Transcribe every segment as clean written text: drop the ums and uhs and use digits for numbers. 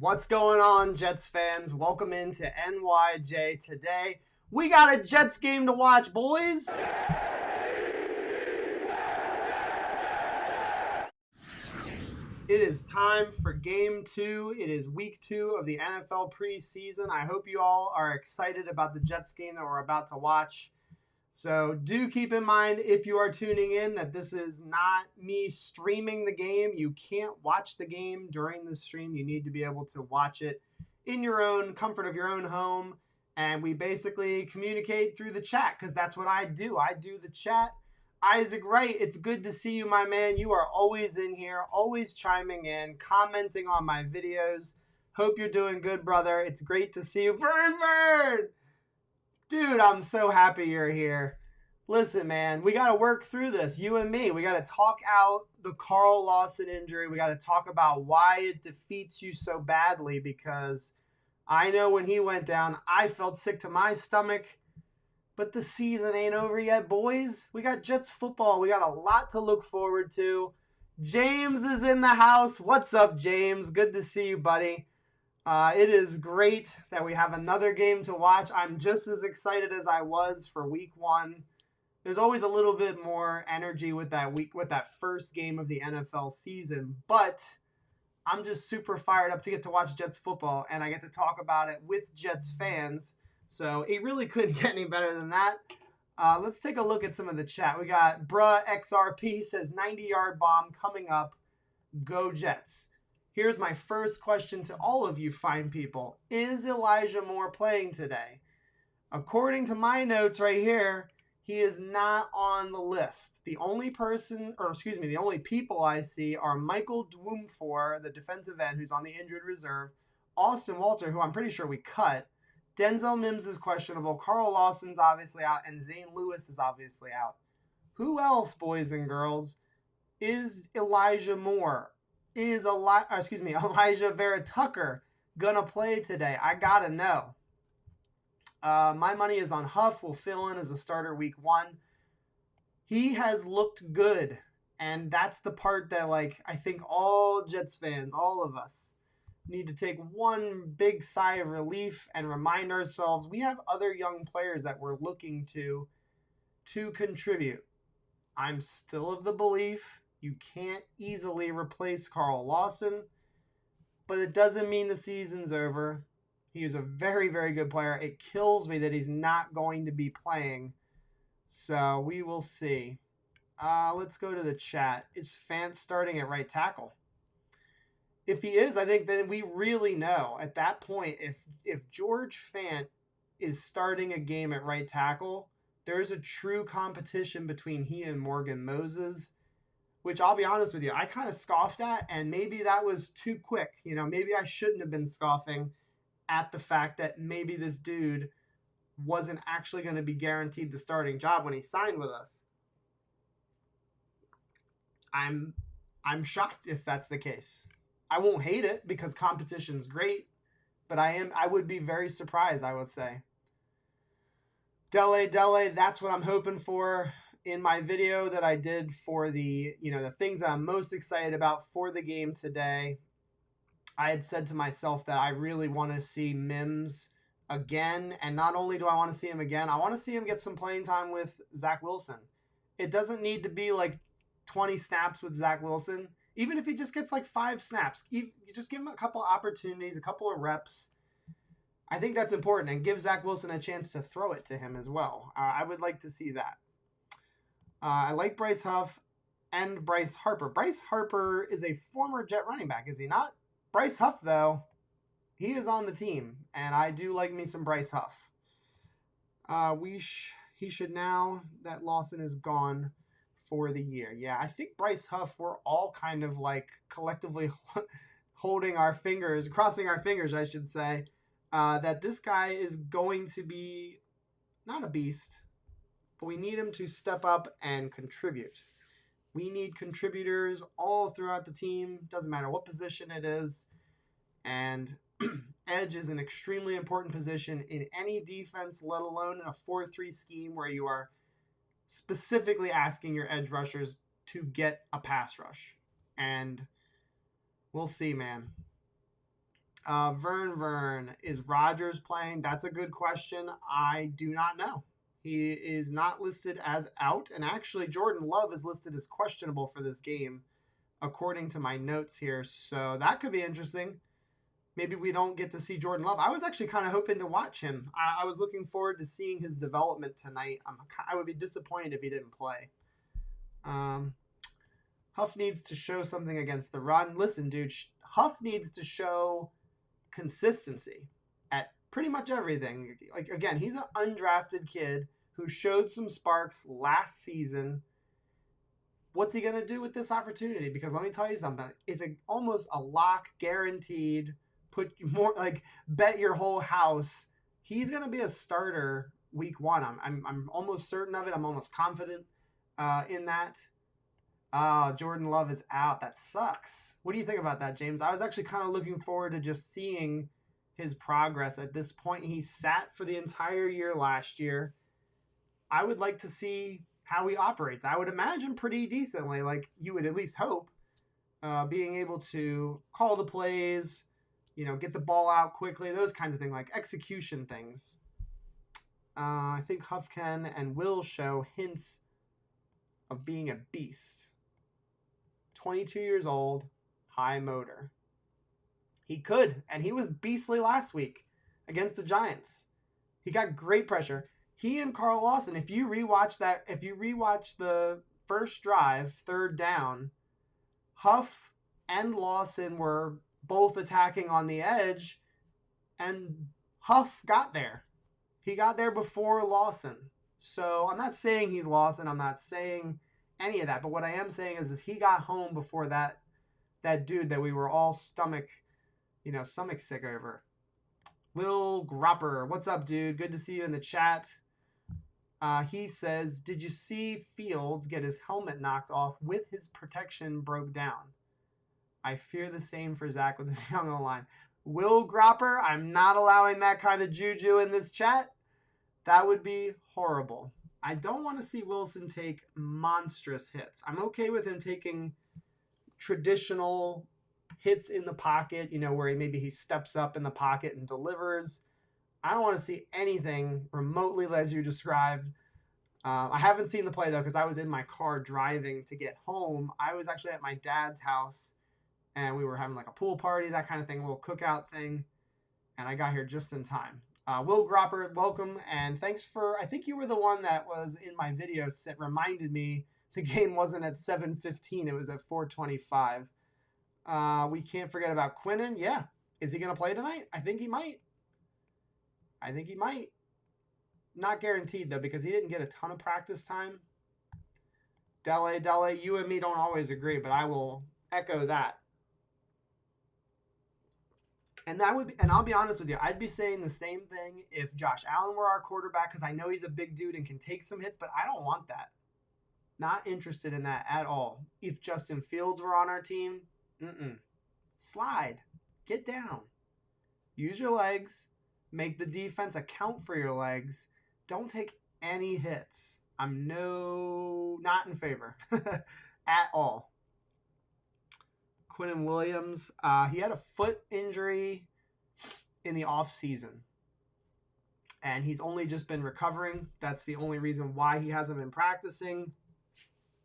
What's going on, Jets fans? Welcome into NYJ today. We got a Jets game to watch, boys. It is time for game 2. It is week 2 of the NFL preseason. I hope you all are excited about the Jets game that we're about to watch. So do keep in mind, if you are tuning in, that this is not me streaming the game. You can't watch the game during the stream. You need to be able to watch it in your own comfort of your own home. And we basically communicate through the chat because that's what I do. I do the chat. Isaac Wright, it's good to see you, my man. You are always in here, always chiming in, commenting on my videos. Hope you're doing good, brother. It's great to see you. Vern! Dude, I'm so happy you're here. Listen, man, we got to work through this, you and me. We got to talk out the Carl Lawson injury. We got to talk about why it defeats you so badly, because I know when he went down, I felt sick to my stomach. But the season ain't over yet, boys. We got Jets football. We got a lot to look forward to. James is in the house. What's up, James? Good to see you, buddy. It is great that we have another game to watch. I'm just as excited as I was for week 1. There's always a little bit more energy with that first game of the NFL season, but I'm just super fired up to get to watch Jets football, and I get to talk about it with Jets fans. So it really couldn't get any better than that. Let's take a look at some of the chat. We got Bruh XRP says 90-yard bomb coming up. Go Jets. Here's my first question to all of you fine people. Is Elijah Moore playing today? According to my notes right here, he is not on the list. The only people I see are Michael Dwumfor, the defensive end who's on the injured reserve, Austin Walter, who I'm pretty sure we cut, Denzel Mims is questionable, Carl Lawson's obviously out, and Zane Lewis is obviously out. Who else, boys and girls, is Elijah Moore? Is Elijah Vera Tucker gonna play today? I gotta know. My money is on Huff. Will fill in as a starter week 1. He has looked good, and that's the part that, I think all Jets fans, all of us, need to take one big sigh of relief and remind ourselves we have other young players that we're looking to contribute. I'm still of the belief you can't easily replace Carl Lawson, but it doesn't mean the season's over. He is a very, very good player. It kills me that he's not going to be playing, so we will see. Let's go to the chat. Is Fant starting at right tackle? If he is, I think then we really know at that point if George Fant is starting a game at right tackle, there's a true competition between he and Morgan Moses, which I'll be honest with you, I kind of scoffed at, and maybe that was too quick. Maybe I shouldn't have been scoffing at the fact that maybe this dude wasn't actually going to be guaranteed the starting job when he signed with us. I'm shocked if that's the case. I won't hate it because competition's great, but I would be very surprised, I would say. Dele, that's what I'm hoping for in my video that I did for the things that I'm most excited about for the game today. I had said to myself that I really want to see Mims again, and not only do I want to see him again, I want to see him get some playing time with Zach Wilson. It doesn't need to be 20 snaps with Zach Wilson. Even if he just gets 5 snaps, you just give him a couple opportunities, a couple of reps. I think that's important, and give Zach Wilson a chance to throw it to him as well. I would like to see that. I like Bryce Huff and Bryce Harper. Bryce Harper is a former Jet running back, is he not? Bryce Huff, though, he is on the team, and I do like me some Bryce Huff. He should now that Lawson is gone for the year. Yeah, I think Bryce Huff, we're all kind of collectively holding our fingers, crossing our fingers, I should say, that this guy is going to be not a beast, but we need him to step up and contribute. We need contributors all throughout the team. Doesn't matter what position it is. And edge is an extremely important position in any defense, let alone in a 4-3 scheme where you are specifically asking your edge rushers to get a pass rush. And we'll see, man. Vern, is Rodgers playing? That's a good question. I do not know. He is not listed as out, and actually Jordan Love is listed as questionable for this game, according to my notes here. So that could be interesting. Maybe we don't get to see Jordan Love. I was actually kind of hoping to watch him. I was looking forward to seeing his development tonight. I would be disappointed if he didn't play. Huff needs to show something against the run. Listen, dude, Huff needs to show consistency at pretty much everything. Like, again, he's an undrafted kid who showed some sparks last season. What's he going to do with this opportunity? Because let me tell you something. It's almost a lock, guaranteed. Put more, like, bet your whole house. He's going to be a starter week one. I'm almost certain of it. I'm almost confident in that. Jordan Love is out. That sucks. What do you think about that, James? I was actually kind of looking forward to just seeing his progress at this point. He sat for the entire year last year. I would like to see how he operates. I would imagine pretty decently, like you would at least hope, being able to call the plays, get the ball out quickly, those kinds of things, like execution things. I think Huff can and will show hints of being a beast. 22 years old, high motor. He could, and he was beastly last week against the Giants. He got great pressure. He and Carl Lawson, if you rewatch the first drive, third down, Huff and Lawson were both attacking on the edge, and Huff got there. He got there before Lawson. So I'm not saying he's Lawson. I'm not saying any of that. But what I am saying is he got home before that dude that we were all stomach sick over. Will Gropper, what's up, dude? Good to see you in the chat. He says, did you see Fields get his helmet knocked off with his protection broke down? I fear the same for Zach with his young O-line. Will Gropper, I'm not allowing that kind of juju in this chat. That would be horrible. I don't want to see Wilson take monstrous hits. I'm okay with him taking traditional hits in the pocket, where maybe he steps up in the pocket and delivers. I don't want to see anything remotely as you described. I haven't seen the play, though, because I was in my car driving to get home. I was actually at my dad's house, and we were having like a pool party, that kind of thing, a little cookout thing, and I got here just in time. Will Gropper, welcome, and thanks I think you were the one that was in my video reminded me the game wasn't at 7:15, it was at 4:25. We can't forget about Quinnen. Yeah. Is he going to play tonight? I think he might. Not guaranteed, though, because he didn't get a ton of practice time. Dele, you and me don't always agree, but I will echo that. And I'll be honest with you, I'd be saying the same thing if Josh Allen were our quarterback, because I know he's a big dude and can take some hits, but I don't want that. Not interested in that at all. If Justin Fields were on our team, slide. Get down. Use your legs. Make the defense account for your legs. Don't take any hits. I'm not in favor at all. Quinnen Williams, he had a foot injury in the offseason, and he's only just been recovering. That's the only reason why he hasn't been practicing.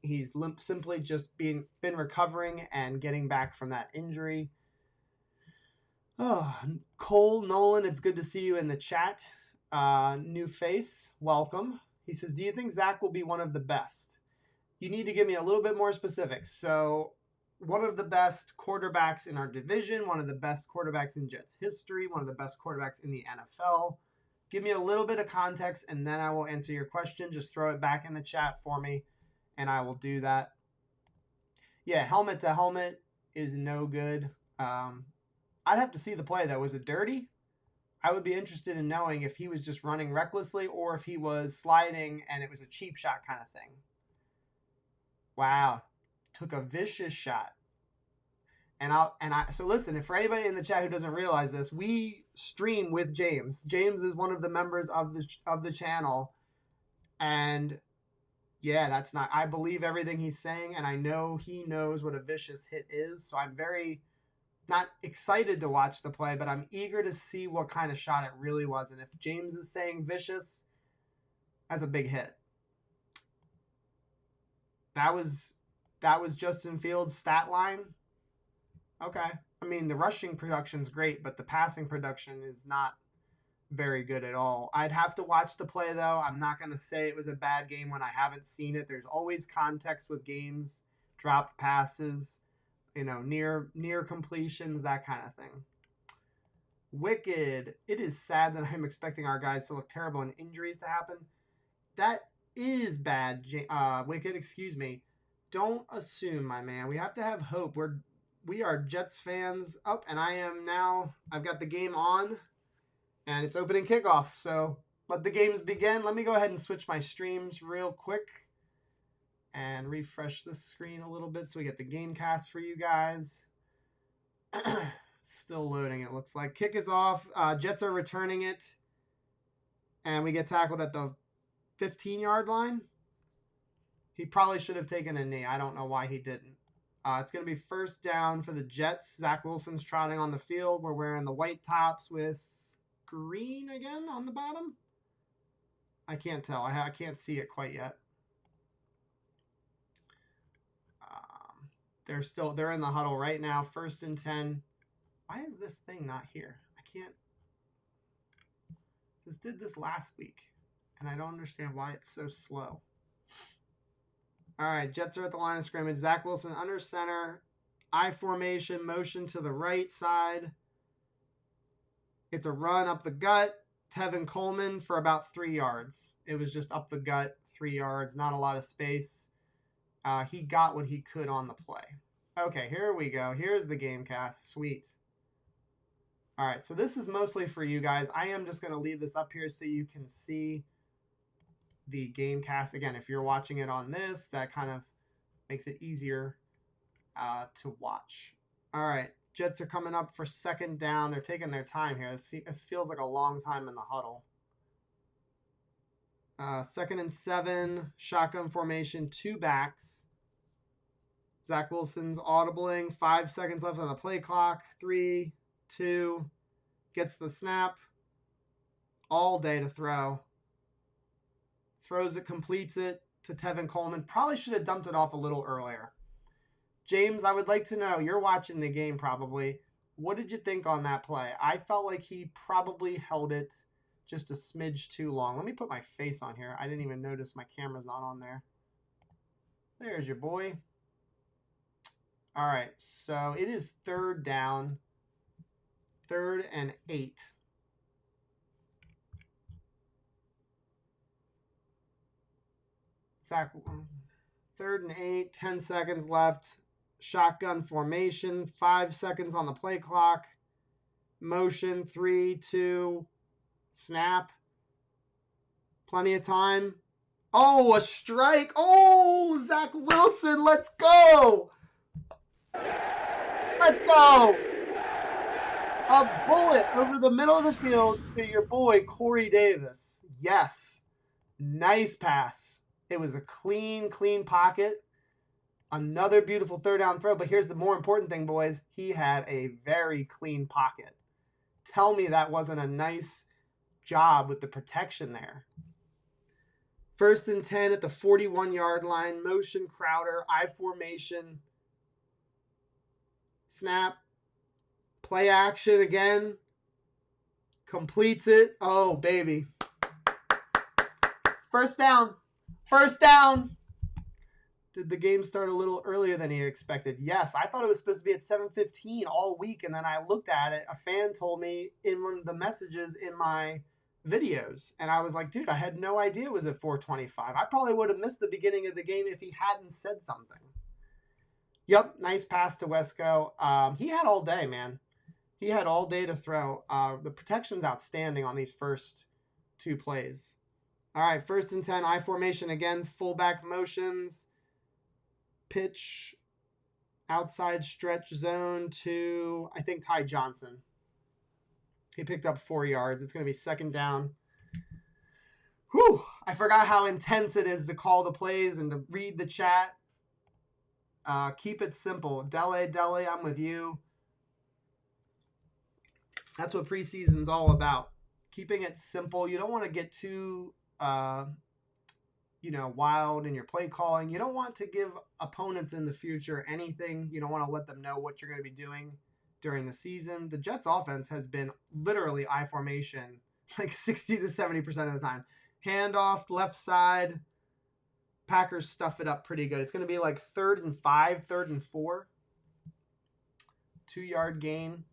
He's simply just been recovering and getting back from that injury. Oh, Cole Nolan, it's good to see you in the chat. New face, welcome. He says, do you think Zach will be one of the best? You need to give me a little bit more specifics. So, one of the best quarterbacks in our division, one of the best quarterbacks in Jets history, one of the best quarterbacks in the NFL. Give me a little bit of context, and then I will answer your question. Just throw it back in the chat for me, and I will do that. Yeah, helmet to helmet is no good. I'd have to see the play, though. Was it dirty? I would be interested in knowing if he was just running recklessly or if he was sliding and it was a cheap shot kind of thing. Wow. Took a vicious shot. So listen, if for anybody in the chat who doesn't realize this, we stream with James. James is one of the members of the channel. And yeah, I believe everything he's saying, and I know he knows what a vicious hit is. So I'm very not excited to watch the play, but I'm eager to see what kind of shot it really was. And if James is saying vicious, that's a big hit. That was Justin Fields' stat line. Okay. I mean, the rushing production's great, but the passing production is not very good at all. I'd have to watch the play, though. I'm not going to say it was a bad game when I haven't seen it. There's always context with games, dropped passes, near completions, that kind of thing. Wicked. It is sad that I'm expecting our guys to look terrible and injuries to happen. That is bad, Wicked, excuse me. Don't assume, my man. We have to have hope. We are Jets fans. And I am now. I've got the game on, and it's opening kickoff. So let the games begin. Let me go ahead and switch my streams real quick and refresh this screen a little bit so we get the game cast for you guys. Still loading, it looks like. Kick is off. Jets are returning it. And we get tackled at the 15-yard line. He probably should have taken a knee. I don't know why he didn't. It's going to be first down for the Jets. Zach Wilson's trotting on the field. We're wearing the white tops with green again on the bottom. I can't tell. I can't see it quite yet. They're in the huddle right now. First and 10. Why is this thing not here? I can't. This did this last week, and I don't understand why it's so slow. All right, Jets are at the line of scrimmage. Zach Wilson under center. I formation, motion to the right side. It's a run up the gut. Tevin Coleman for about 3 yards. It was just up the gut, 3 yards, not a lot of space. He got what he could on the play. Okay, here we go. Here's the game cast. Sweet. All right, so this is mostly for you guys. I am just going to leave this up here so you can see the game cast. Again, if you're watching it on this, that kind of makes it easier to watch. All right, Jets are coming up for second down. They're taking their time here. This feels like a long time in the huddle. 2nd and 7, shotgun formation, 2 backs. Zach Wilson's audibling, 5 seconds left on the play clock. 3, 2, gets the snap. All day to throw. Throws it, completes it to Tevin Coleman. Probably should have dumped it off a little earlier. James, I would like to know, you're watching the game probably. What did you think on that play? I felt like he probably held it just a smidge too long. Let me put my face on here. I didn't even notice my camera's not on there. There's your boy. All right, so it is 3rd down. 3rd and 8. Zach, 3rd and 8, 10 seconds left. Shotgun formation, 5 seconds on the play clock. Motion, 3, 2, snap. Plenty of time. Oh, a strike. Oh, Zach Wilson, let's go. Let's go. A bullet over the middle of the field to your boy, Corey Davis. Yes. Nice pass. It was a clean pocket. Another beautiful 3rd down throw. But here's the more important thing, boys. He had a very clean pocket. Tell me that wasn't a nice job with the protection there. 1st and 10 at the 41-yard line. Motion Crowder. I formation. Snap. Play action again. Completes it. Oh, baby. First down. First down. Did the game start a little earlier than he expected? Yes, I thought it was supposed to be at 7:15 all week, and then I looked at it. A fan told me in one of the messages in my videos, and I was like, dude, I had no idea it was at 4:25. I probably would have missed the beginning of the game if he hadn't said something. Yep, nice pass to Wesco. He had all day, man. He had all day to throw. The protection's outstanding on these first 2 plays. All right, 1st and 10, I formation again, fullback motions. Pitch, outside stretch zone to, I think, Ty Johnson. He picked up 4 yards. It's going to be 2nd down. Whew, I forgot how intense it is to call the plays and to read the chat. Keep it simple. Dele, I'm with you. That's what preseason's all about. Keeping it simple. You don't want to get too wild in your play calling. You don't want to give opponents in the future anything. You don't want to let them know what you're going to be doing during the season. The Jets offense has been literally I formation like 60 to 70% of the time. Handoff, left side. Packers stuff it up pretty good. It's going to be like 3rd and 5, 3rd and 4. 2-yard gain.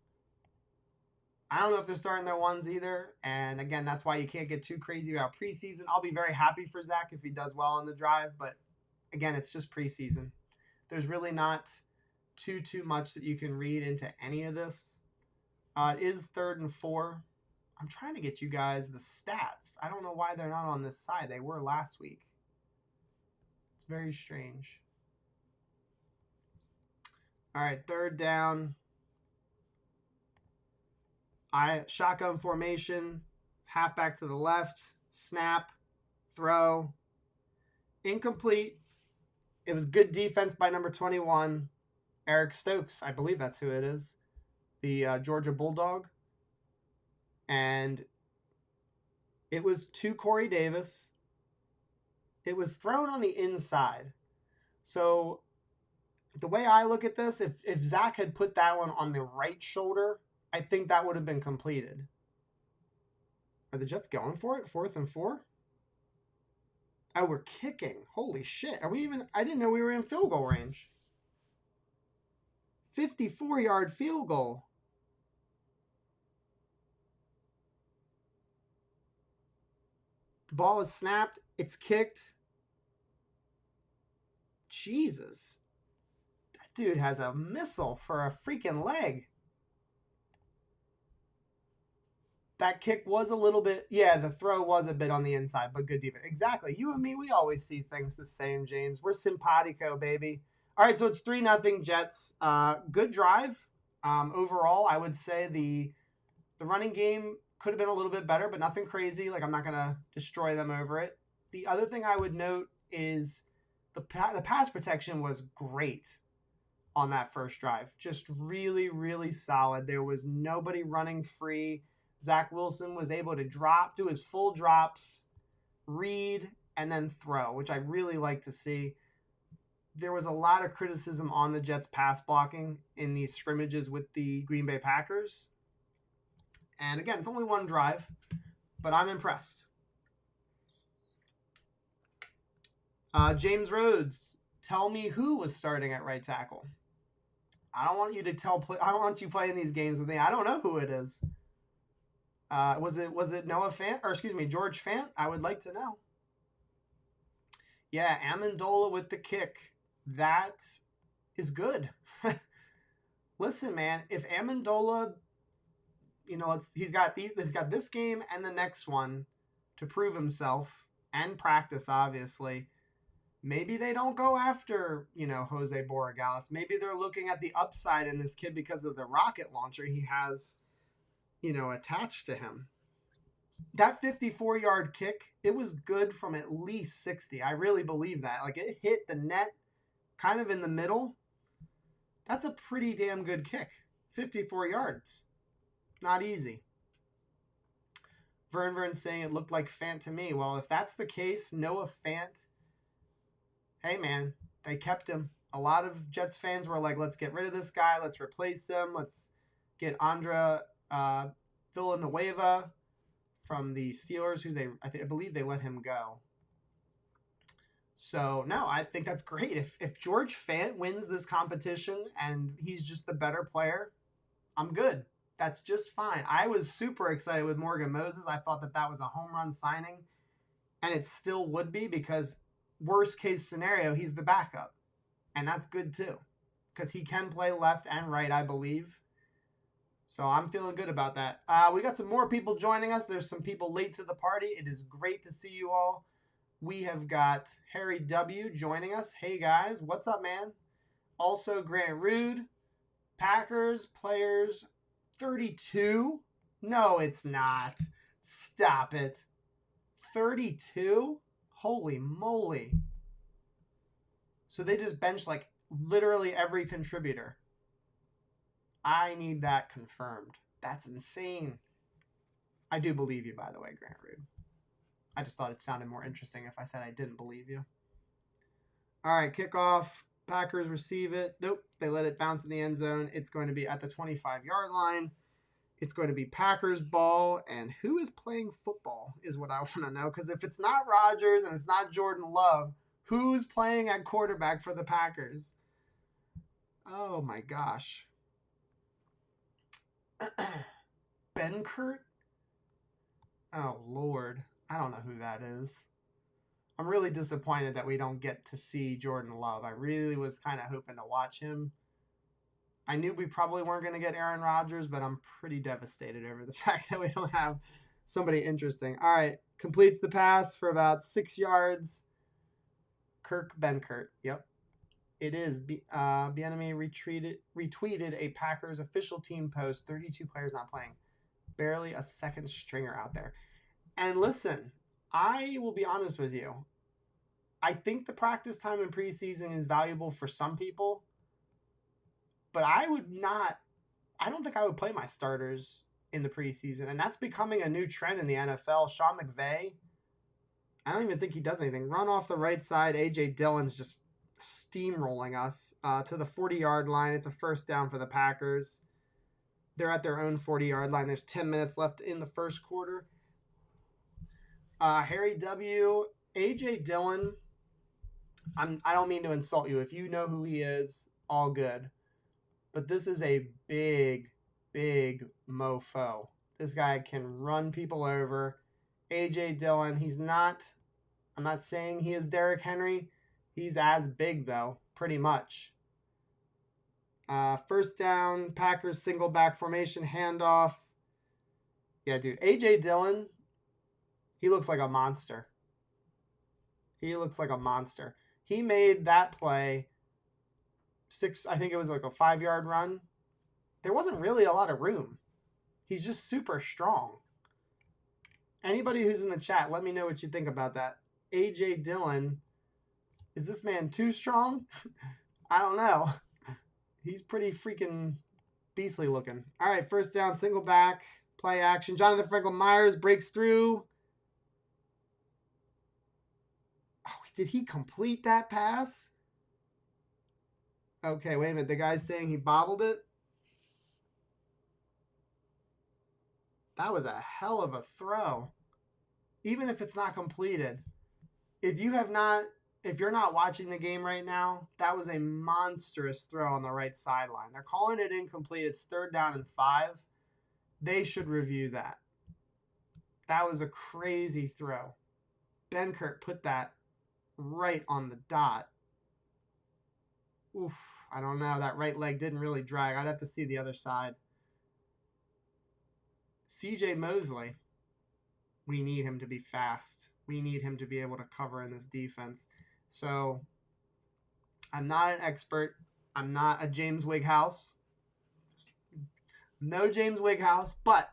I don't know if they're starting their ones either. And again, that's why you can't get too crazy about preseason. I'll be very happy for Zach if he does well on the drive. But again, it's just preseason. There's really not too much that you can read into any of this. It is 3rd and 4. I'm trying to get you guys the stats. I don't know why they're not on this side. They were last week. It's very strange. All right, 3rd down. Shotgun formation, halfback to the left, snap, throw, incomplete. It was good defense by number 21, Eric Stokes. I believe that's who it is, the Georgia Bulldog. And it was to Corey Davis. It was thrown on the inside. So the way I look at this, if Zach had put that one on the right shoulder, I think that would have been completed. Are the Jets going for it? 4th and 4? Oh, we're kicking. Holy shit. Are we even... I didn't know we were in field goal range. 54-yard field goal. The ball is snapped. It's kicked. Jesus. That dude has a missile for a freaking leg. That kick was a little bit, the throw was a bit on the inside, but good defense. Exactly. You and me, we always see things the same, James. We're simpatico, baby. All right, so it's 3-0 Jets. Good drive. Overall, I would say the running game could have been a little bit better, but nothing crazy. Like, I'm not going to destroy them over it. The other thing I would note is the pass protection was great on that first drive. Just really, really solid. There was nobody running free. Zach Wilson was able to do his full drops, read, and then throw, which I really like to see. There was a lot of criticism on the Jets' pass blocking in these scrimmages with the Green Bay Packers. And again, it's only one drive, but I'm impressed. James Rhodes, tell me who was starting at right tackle. I don't want you playing these games with me. I don't know who it is. Was it Noah Fant, or excuse me, George Fant? I would like to know. Yeah, Amendola with the kick. That is good. Listen, man, if Amendola, he's got this game and the next one to prove himself and practice, obviously. Maybe they don't go after, Jose Borregales. Maybe they're looking at the upside in this kid because of the rocket launcher he has, attached to him. That 54-yard kick, it was good from at least 60. I really believe that. Like, it hit the net kind of in the middle. That's a pretty damn good kick. 54 yards. Not easy. Vern saying it looked like Fant to me. Well, if that's the case, Noah Fant, hey, man, they kept him. A lot of Jets fans were like, let's get rid of this guy. Let's replace him. Let's get Andra Villanueva from the Steelers, who I believe they let him go. So, no, I think that's great. If George Fant wins this competition and he's just the better player, I'm good. That's just fine. I was super excited with Morgan Moses. I thought that was a home run signing, and it still would be because worst case scenario, he's the backup. And that's good too because he can play left and right, I believe. So I'm feeling good about that. We got some more people joining us. There's some people late to the party. It is great to see you all. We have got Harry W. joining us. Hey, guys. What's up, man? Also, Grant Rude. Packers players 32? No, it's not. Stop it. 32? Holy moly. So they just benched literally every contributor. I need that confirmed. That's insane. I do believe you, by the way, Grant Rude. I just thought it sounded more interesting if I said I didn't believe you. All right, kickoff. Packers receive it. Nope, they let it bounce in the end zone. It's going to be at the 25-yard line. It's going to be Packers ball. And who is playing football is what I want to know. Because if it's not Rodgers and it's not Jordan Love, who's playing at quarterback for the Packers? Oh, my gosh. Benkert? Oh, Lord. I don't know who that is. I'm really disappointed that we don't get to see Jordan Love. I really was kind of hoping to watch him. I knew we probably weren't going to get Aaron Rodgers, but I'm pretty devastated over the fact that we don't have somebody interesting. All right, completes the pass for about 6 yards. Kirk Benkert. Yep. It is. Bieniemy retweeted a Packers official team post, 32 players not playing. Barely a second stringer out there. And listen, I will be honest with you. I think the practice time in preseason is valuable for some people, but I don't think I would play my starters in the preseason. And that's becoming a new trend in the NFL. Sean McVay, I don't even think he does anything. Run off the right side. A.J. Dillon's just steamrolling us to the 40-yard line. It's a first down for the Packers. They're at their own 40-yard line. There's 10 minutes left in the first quarter. Harry W., A.J. Dillon, I don't mean to insult you. If you know who he is, all good. But this is a big, big mofo. This guy can run people over. A.J. Dillon, I'm not saying he is Derrick Henry. He's as big, though, pretty much. First down, Packers single back formation, handoff. Yeah, dude, A.J. Dillon, he looks like a monster. He looks like a monster. He made that play I think it was like a 5-yard run. There wasn't really a lot of room. He's just super strong. Anybody who's in the chat, let me know what you think about that. A.J. Dillon, is this man too strong? I don't know. He's pretty freaking beastly looking. All right, first down, single back, play action. Jonathan Franklin Myers breaks through. Oh, did he complete that pass? Okay, wait a minute. The guy's saying he bobbled it? That was a hell of a throw. Even if it's not completed. If you're not watching the game right now, that was a monstrous throw on the right sideline. They're calling it incomplete. It's 3rd down and 5. They should review that. That was a crazy throw. Benkert put that right on the dot. Oof, I don't know. That right leg didn't really drag. I'd have to see the other side. C.J. Mosley. We need him to be fast. We need him to be able to cover in this defense. So, I'm not an expert. I'm not a James Wighouse. No James Wighouse. But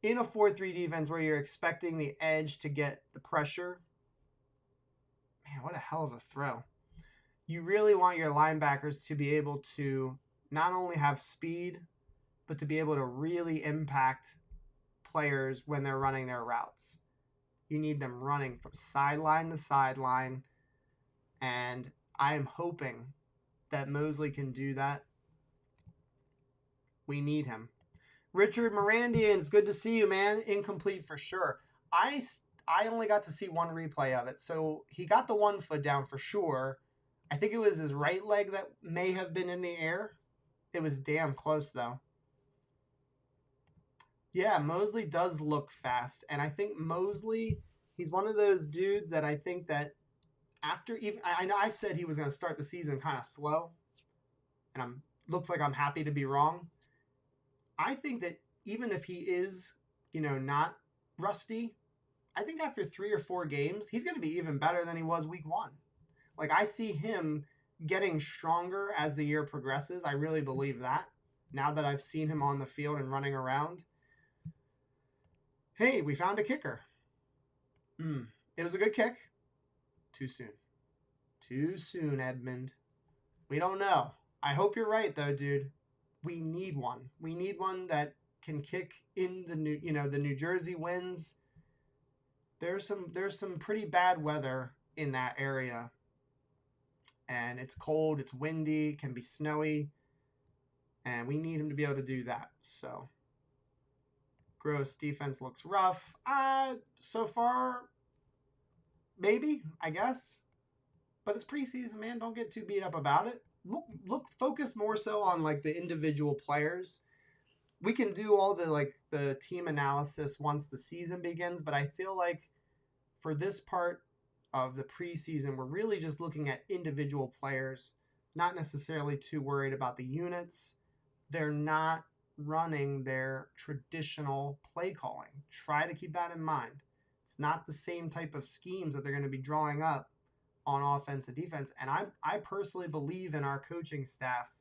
in a 4-3 defense where you're expecting the edge to get the pressure, man, what a hell of a throw. You really want your linebackers to be able to not only have speed, but to be able to really impact players when they're running their routes. You need them running from sideline to sideline, and I am hoping that Mosley can do that. We need him. Richard Morandian, it's good to see you, man. Incomplete for sure. I only got to see one replay of it, so he got the 1 foot down for sure. I think it was his right leg that may have been in the air. It was damn close, though. Yeah, Mosley does look fast. And I think Mosley, he's one of those dudes that I think that after even... I know I said he was going to start the season kind of slow. And looks like I'm happy to be wrong. I think that even if he is, not rusty, I think after 3 or 4 games, he's going to be even better than he was week 1. Like, I see him getting stronger as the year progresses. I really believe that. Now that I've seen him on the field and running around. Hey, we found a kicker. It was a good kick. Too soon. Too soon, Edmund. We don't know. I hope you're right, though, dude. We need one. We need one that can kick in the New Jersey winds. There's some pretty bad weather in that area, and it's cold, it's windy, can be snowy, and we need him to be able to do that. So gross defense looks rough. So far, maybe, I guess. But it's preseason, man. Don't get too beat up about it. Focus more so on like the individual players. We can do all the team analysis once the season begins, but I feel like for this part of the preseason, we're really just looking at individual players, not necessarily too worried about the units. They're not running their traditional play calling. Try to keep that in mind. It's not the same type of schemes that they're going to be drawing up on offense and defense. And I personally believe in our coaching staff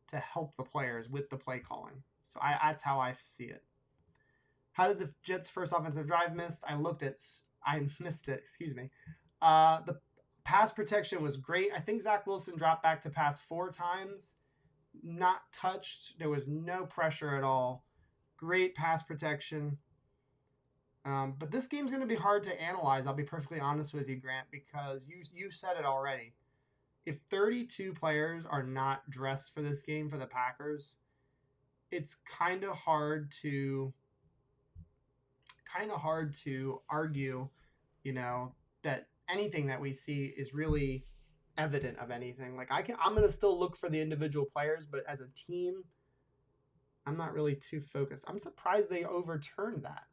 to help the players with the play calling. So that's how I see it. How did the Jets' first offensive drive miss? I missed it, excuse me. The pass protection was great. I think Zach Wilson dropped back to pass 4 times. Not touched. There was no pressure at all. Great pass protection. But this game's going to be hard to analyze. I'll be perfectly honest with you, Grant, because you said it already. If 32 players are not dressed for this game for the Packers, it's kind of hard to argue, that anything that we see is really evident of anything. Like I'm going to still look for the individual players, but as a team, I'm not really too focused. I'm surprised they overturned that.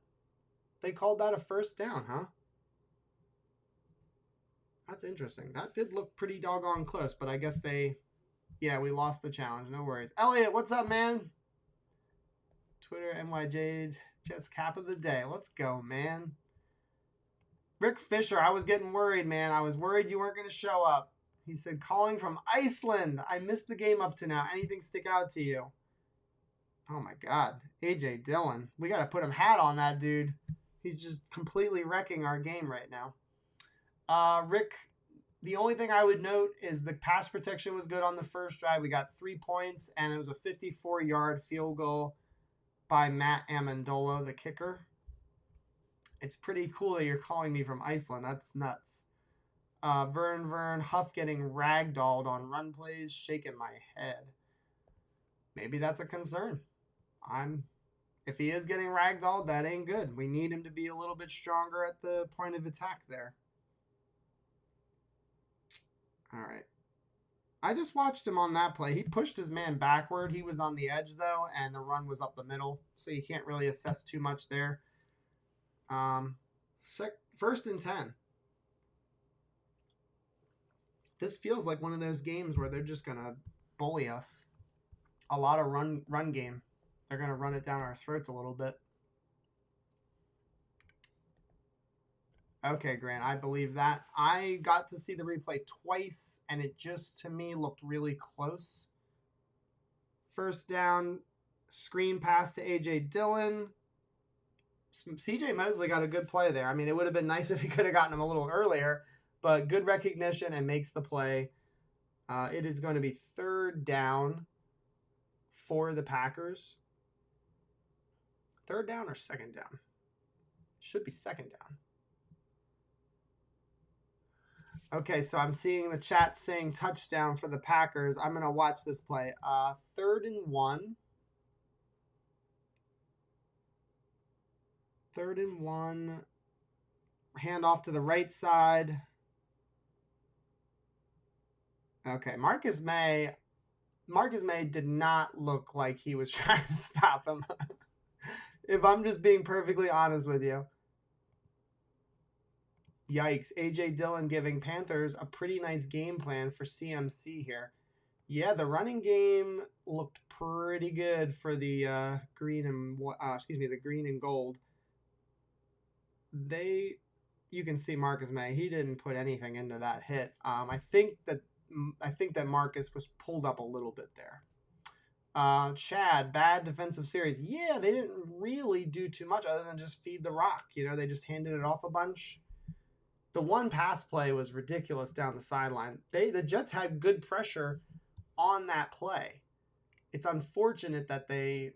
They called that a first down, huh? That's interesting. That did look pretty doggone close, but I guess we lost the challenge. No worries. Elliot, what's up, man? Twitter, NYJ, Jets cap of the day. Let's go, man. Rick Fisher, I was getting worried, man. I was worried you weren't going to show up. He said, calling from Iceland. I missed the game up to now. Anything stick out to you? Oh, my God. A.J. Dillon. We got to put him hat on that dude. He's just completely wrecking our game right now. Rick, the only thing I would note is the pass protection was good on the first drive. We got 3 points, and it was a 54-yard field goal by Matt Amendola, the kicker. It's pretty cool that you're calling me from Iceland. That's nuts. Vern Huff getting ragdolled on run plays, shaking my head. Maybe that's a concern. If he is getting ragdolled, that ain't good. We need him to be a little bit stronger at the point of attack there. All right. I just watched him on that play. He pushed his man backward. He was on the edge, though, and the run was up the middle, so you can't really assess too much there. First and 10. This feels like one of those games where they're just going to bully us. A lot of run game. They're going to run it down our throats a little bit. Okay, Grant, I believe that. I got to see the replay twice, and it just, to me, looked really close. First down, screen pass to A.J. Dillon. C.J. Mosley got a good play there. I mean, it would have been nice if he could have gotten him a little earlier, but good recognition and makes the play. It is going to be 3rd down for the Packers. 3rd down or 2nd down? Should be 2nd down. Okay, so I'm seeing the chat saying touchdown for the Packers. I'm going to watch this play. 3rd and 1. 3rd and 1. Hand off to the right side. Okay, Marcus May did not look like he was trying to stop him. If I'm just being perfectly honest with you. Yikes. A.J. Dillon giving Panthers a pretty nice game plan for CMC here. Yeah, the running game looked pretty good for the green and gold. You can see Marcus May. He didn't put anything into that hit. I think that Marcus was pulled up a little bit there. Chad, bad defensive series. Yeah, they didn't really do too much other than just feed the rock. They just handed it off a bunch. The one pass play was ridiculous down the sideline. The Jets had good pressure on that play. It's unfortunate that they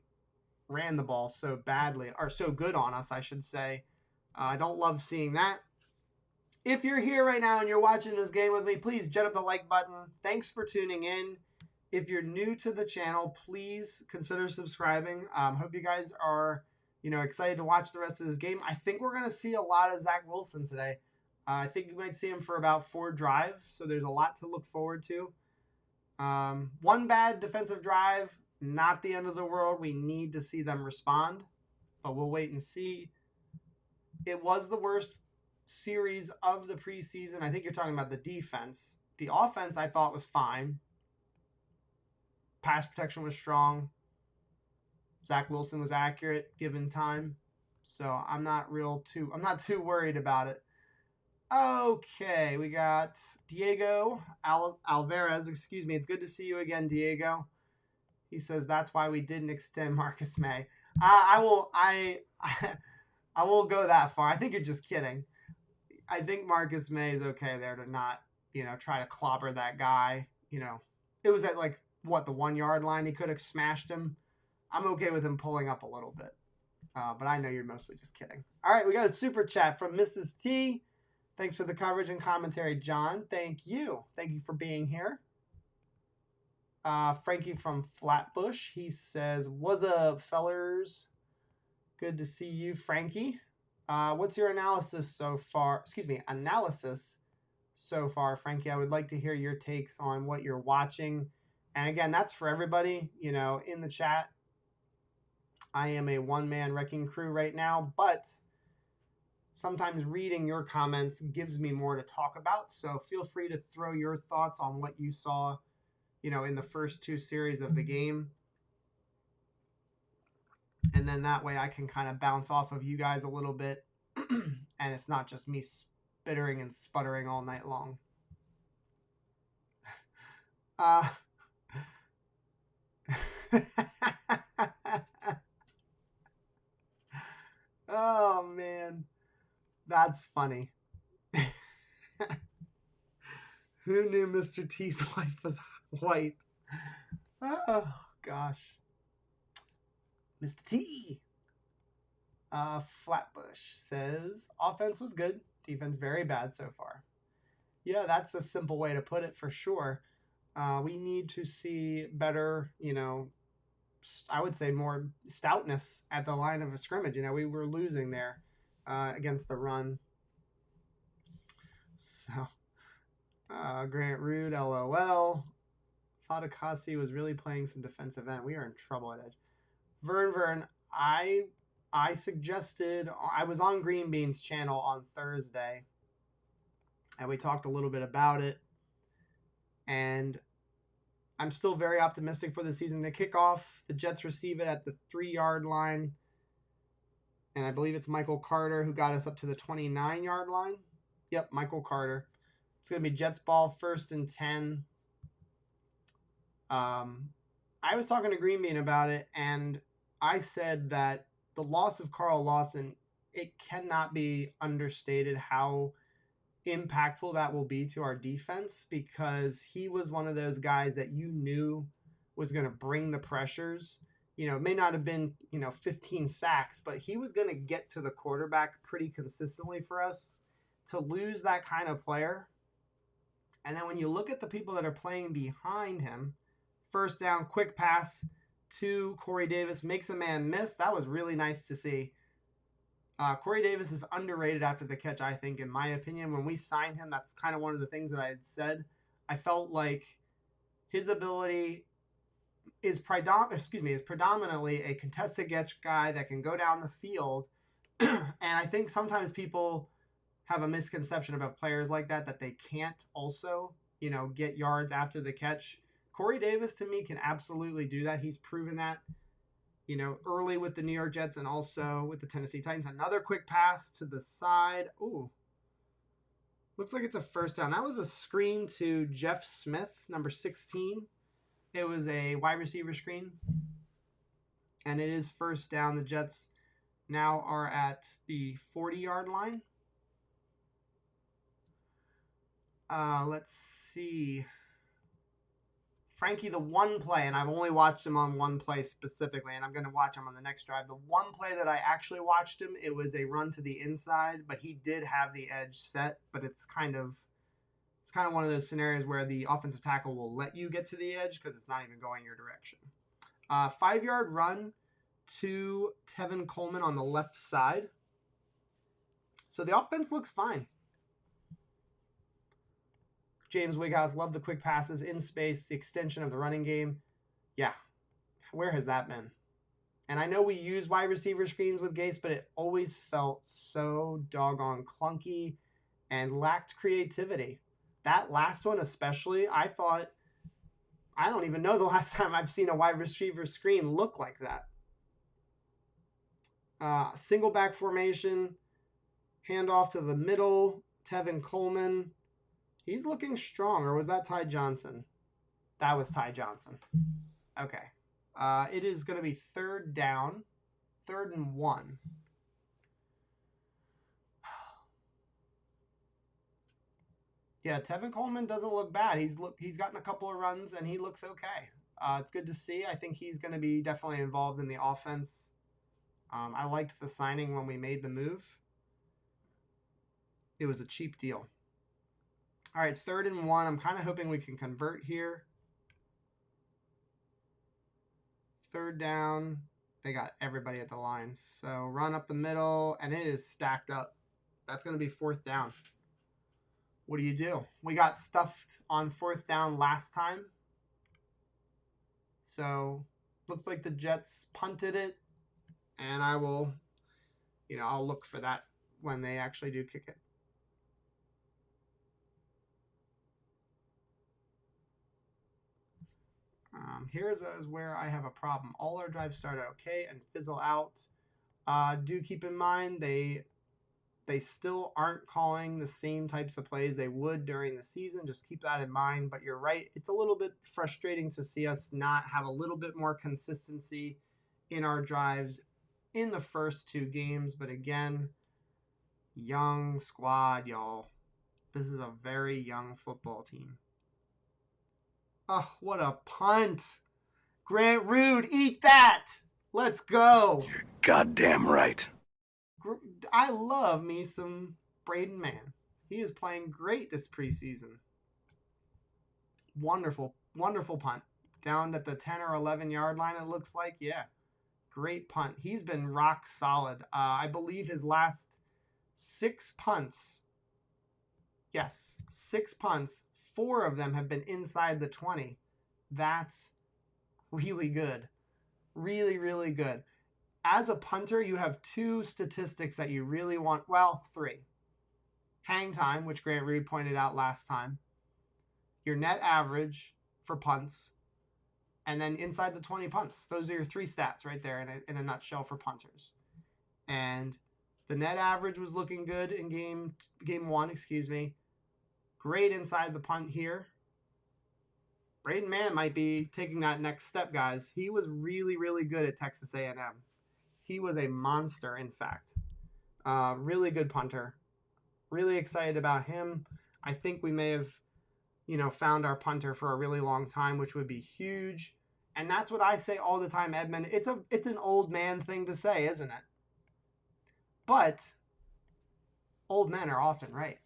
ran the ball so badly, or so good on us, I should say. I don't love seeing that. If you're here right now and you're watching this game with me, please jet up the like button. Thanks for tuning in. If you're new to the channel, please consider subscribing. Hope you guys are, excited to watch the rest of this game. I think we're going to see a lot of Zach Wilson today. I think you might see him for about 4 drives, so there's a lot to look forward to. One bad defensive drive, not the end of the world. We need to see them respond, but we'll wait and see. It was the worst series of the preseason. I think you're talking about the defense. The offense I thought was fine. Pass protection was strong. Zach Wilson was accurate given time. So I'm not too worried about it. Okay, we got Diego Alvarez. Excuse me. It's good to see you again, Diego. He says that's why we didn't extend Marcus May. I won't go that far. I think you're just kidding. I think Marcus May is okay there to not, try to clobber that guy. It was at the 1 yard line. He could have smashed him. I'm okay with him pulling up a little bit. But I know you're mostly just kidding. All right, we got a super chat from Mrs. T. Thanks for the coverage and commentary, John. Thank you. Thank you for being here. Frankie from Flatbush. He says, "What's up, fellers? Good to see you, Frankie. What's your analysis so far, Frankie? I would like to hear your takes on what you're watching. And again, that's for everybody, in the chat. I am a one-man wrecking crew right now, but sometimes reading your comments gives me more to talk about. So feel free to throw your thoughts on what you saw, in the first 2 series of the game. And then that way I can kind of bounce off of you guys a little bit. And it's not just me spittering and sputtering all night long. Oh, man. That's funny. Who knew Mr. T's wife was white? Oh, gosh. Mr. T. Flatbush says, offense was good. Defense very bad so far. Yeah, that's a simple way to put it for sure. We need to see better, I would say more stoutness at the line of a scrimmage. We were losing there against the run. So, Grant Rude, LOL. Fadakasi was really playing some defensive end. We are in trouble at edge. Vern, I suggested, I was on Green Bean's channel on Thursday, and we talked a little bit about it. And I'm still very optimistic for the season. The kickoff, the Jets receive it at the 3-yard line. And I believe it's Michael Carter who got us up to the 29-yard line. Yep, Michael Carter. It's going to be Jets ball, 1st and 10. I was talking to Green Bean about it, and I said that the loss of Carl Lawson, it cannot be understated how impactful that will be to our defense, because he was one of those guys that you knew was going to bring the pressures. It may not have been, 15 sacks, but he was going to get to the quarterback pretty consistently for us. To lose that kind of player, and then when you look at the people that are playing behind him, 1st down, quick pass to Corey Davis, makes a man miss. That was really nice to see. Corey Davis is underrated after the catch, I think, in my opinion. When we signed him, that's kind of one of the things that I had said. I felt like his ability is predominantly a contested catch guy that can go down the field. And I think sometimes people have a misconception about players like that they can't also, get yards after the catch. Corey Davis, to me, can absolutely do that. He's proven that, early with the New York Jets and also with the Tennessee Titans. Another quick pass to the side. Ooh. Looks like it's a 1st down. That was a screen to Jeff Smith, number 16. It was a wide receiver screen. And it is 1st down. The Jets now are at the 40-yard line. Let's see. Frankie, the one play, and I've only watched him on one play specifically, and I'm going to watch him on the next drive. The one play that I actually watched him, it was a run to the inside, but he did have the edge set, but it's kind of one of those scenarios where the offensive tackle will let you get to the edge because it's not even going your direction. 5-yard run to Tevin Coleman on the left side. So the offense looks fine. James Wighouse, love the quick passes in space, the extension of the running game. Yeah, where has that been? And I know we use wide receiver screens with Gase, but it always felt so doggone clunky and lacked creativity. That last one especially, I don't even know the last time I've seen a wide receiver screen look like that. Single back formation, handoff to the middle, Tevin Coleman. He's looking strong, or was that Ty Johnson? That was Ty Johnson. Okay. It is going to be 3rd down, 3rd and 1. Yeah, Tevin Coleman doesn't look bad. He's gotten a couple of runs, and he looks okay. It's good to see. I think he's going to be definitely involved in the offense. I liked the signing when we made the move. It was a cheap deal. All right, 3rd and 1. I'm kind of hoping we can convert here. 3rd down. They got everybody at the line. So run up the middle, and it is stacked up. That's going to be 4th down. What do you do? We got stuffed on 4th down last time. So looks like the Jets punted it, and I'll look for that when they actually do kick it. Here's where I have a problem. All our drives start out okay and fizzle out. Do keep in mind they still aren't calling the same types of plays they would during the season. Just keep that in mind. But you're right. It's a little bit frustrating to see us not have a little bit more consistency in our drives in the first 2 games. But again, young squad, y'all. This is a very young football team. Oh, what a punt. Grant Rood, eat that. Let's go. You're goddamn right. I love me some Braden Mann. He is playing great this preseason. Wonderful, wonderful punt. Down at the 10 or 11 yard line, it looks like. Yeah, great punt. He's been rock solid. I believe his last 6 punts. Yes, 6 punts. 4 of them have been inside the 20. That's really good. Really, really good. As a punter, you have 2 statistics that you really want. Well, 3. Hang time, which Grant Rood pointed out last time. Your net average for punts. And then inside the 20 punts. Those are your 3 stats right there in a nutshell for punters. And the net average was looking good in game 1, Great inside the punt here. Braden Mann might be taking that next step, guys. He was really, really good at Texas A&M. He was a monster, in fact. Really good punter. Really excited about him. I think we may have, found our punter for a really long time, which would be huge. And that's what I say all the time, Edmund. It's an old man thing to say, isn't it? But old men are often right.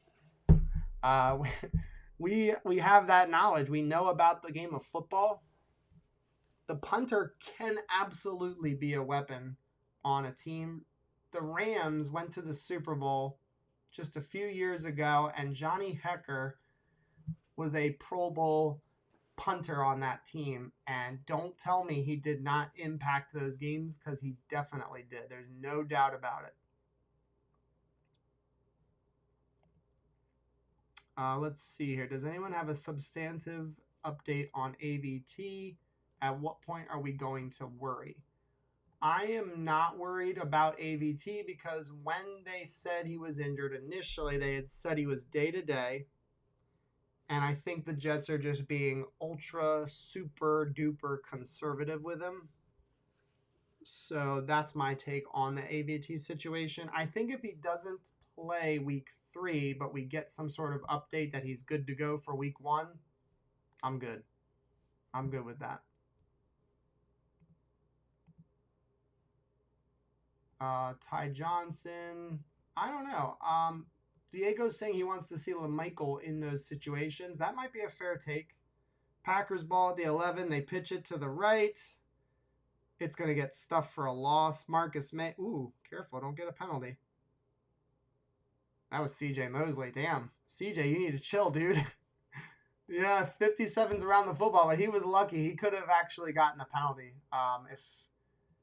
We have that knowledge. We know about the game of football. The punter can absolutely be a weapon on a team. The Rams went to the Super Bowl just a few years ago, and Johnny Hekker was a Pro Bowl punter on that team. And don't tell me he did not impact those games, because he definitely did. There's no doubt about it. Let's see here. Does anyone have a substantive update on AVT? At what point are we going to worry? I am not worried about AVT, because when they said he was injured initially, they had said he was day-to-day. And I think the Jets are just being ultra, super duper conservative with him. So that's my take on the AVT situation. I think if he doesn't play week 3, but we get some sort of update that he's good to go for week 1, I'm good. I'm good with that. Ty Johnson. I don't know. Diego's saying he wants to see LaMichael in those situations. That might be a fair take. Packers ball at the 11. They pitch it to the right. It's going to get stuffed for a loss. Marcus May. Ooh, careful. Don't get a penalty. That was CJ Mosley. Damn. CJ, you need to chill, dude. Yeah, 57's around the football, but he was lucky. He could have actually gotten a penalty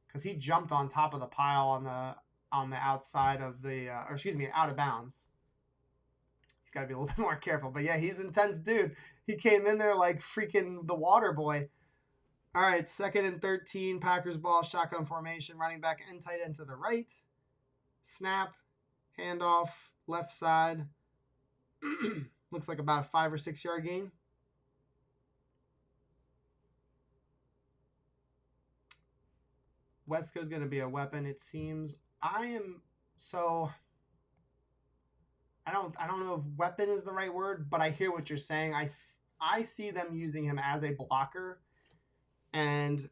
because he jumped on top of the pile on the outside of the out of bounds. He's got to be a little bit more careful. But yeah, he's intense, dude. He came in there like freaking the water boy. All right, 2nd and 13, Packers ball, shotgun formation, running back and tight end to the right. Snap, handoff, left side. Looks like about a 5 or 6 yard gain. Wesco's going to be a weapon, it seems. I don't know if weapon is the right word, but I hear what you're saying. I see them using him as a blocker, and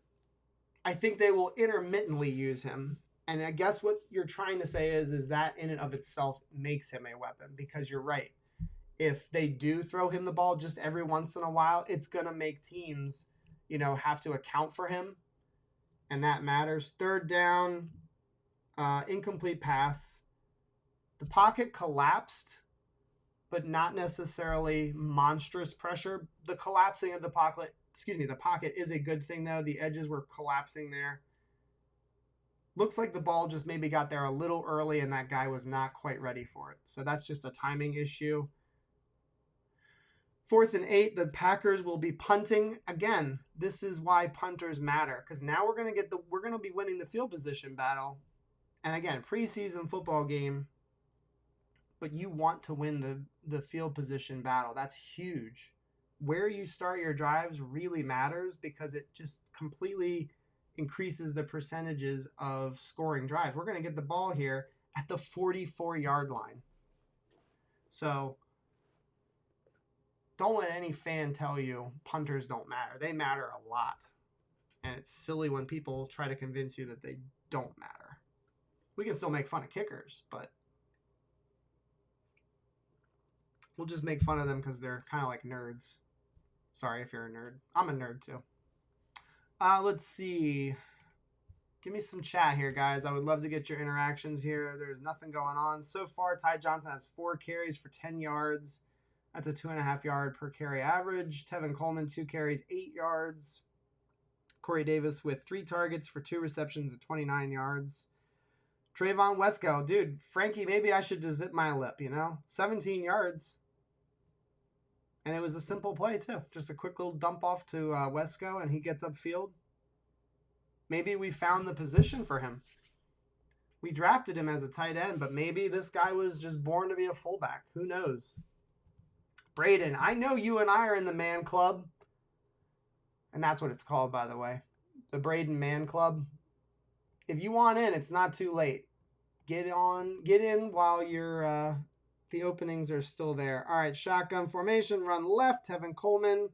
I think they will intermittently use him. And I guess what you're trying to say is that in and of itself makes him a weapon, because you're right. If they do throw him the ball just every once in a while, it's going to make teams, have to account for him. And that matters. 3rd down, incomplete pass. The pocket collapsed, but not necessarily monstrous pressure. The collapsing of the pocket is a good thing, though. The edges were collapsing there. Looks like the ball just maybe got there a little early, and that guy was not quite ready for it. So that's just a timing issue. 4th and 8, the Packers will be punting. Again, this is why punters matter, because now we're going to be winning the field position battle. And again, preseason football game, but you want to win the field position battle. That's huge. Where you start your drives really matters, because it just completely increases the percentages of scoring drives. We're going to get the ball here at the 44-yard line. So don't let any fan tell you punters don't matter. They matter a lot. And it's silly when people try to convince you that they don't matter. We can still make fun of kickers, but we'll just make fun of them because they're kind of like nerds. Sorry if you're a nerd. I'm a nerd too. Let's see. Give me some chat here, guys. I would love to get your interactions here. There's nothing going on. So far, Ty Johnson has 4 carries for 10 yards. That's a 2.5 yard per carry average. Tevin Coleman, 2 carries, 8 yards. Corey Davis with 3 targets for 2 receptions at 29 yards. Trayvon Wesco, dude, Frankie, maybe I should just zip my lip, 17 yards. And it was a simple play, too. Just a quick little dump off to Wesco, and he gets upfield. Maybe we found the position for him. We drafted him as a tight end, but maybe this guy was just born to be a fullback. Who knows? Braden, I know you and I are in the man club. And that's what it's called, by the way. The Braden Man Club. If you want in, it's not too late. Get in while the openings are still there. All right, shotgun formation, run left. Tevin Coleman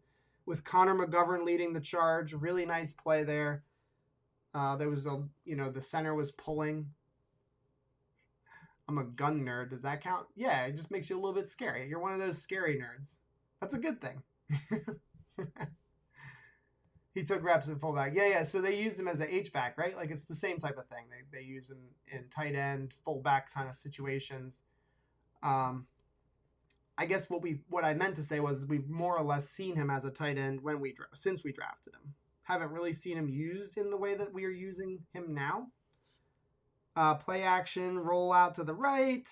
with Connor McGovern leading the charge. Really nice play there. There was the center was pulling. I'm a gun nerd. Does that count? Yeah, it just makes you a little bit scary. You're one of those scary nerds. That's a good thing. He took reps at fullback. Yeah. So they used him as an H-back, right? Like, it's the same type of thing. They use him in tight end, fullback kind of situations. I guess what I meant to say was we've more or less seen him as a tight end since we drafted him. Haven't really seen him used in the way that we are using him now. Play action, roll out to the right,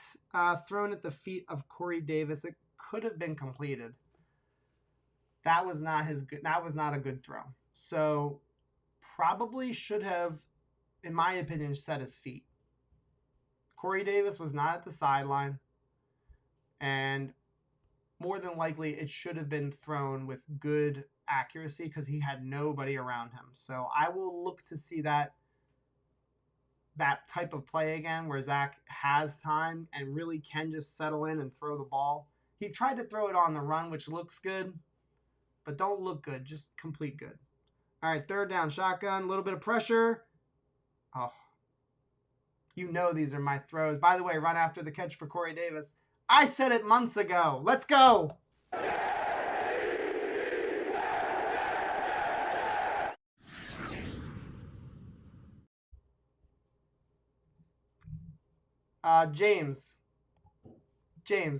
thrown at the feet of Corey Davis. It could have been completed. That was not a good throw. So probably should have, in my opinion, set his feet. Corey Davis was not at the sideline, and more than likely it should have been thrown with good accuracy because he had nobody around him. So I will look to see that type of play again where Zach has time and really can just settle in and throw the ball. He tried to throw it on the run, which looks good, but don't look good. Just complete good. All right, third down, shotgun, a little bit of pressure. Oh, you know these are my throws. By the way, run after the catch for Corey Davis. I said it months ago. Let's go. James,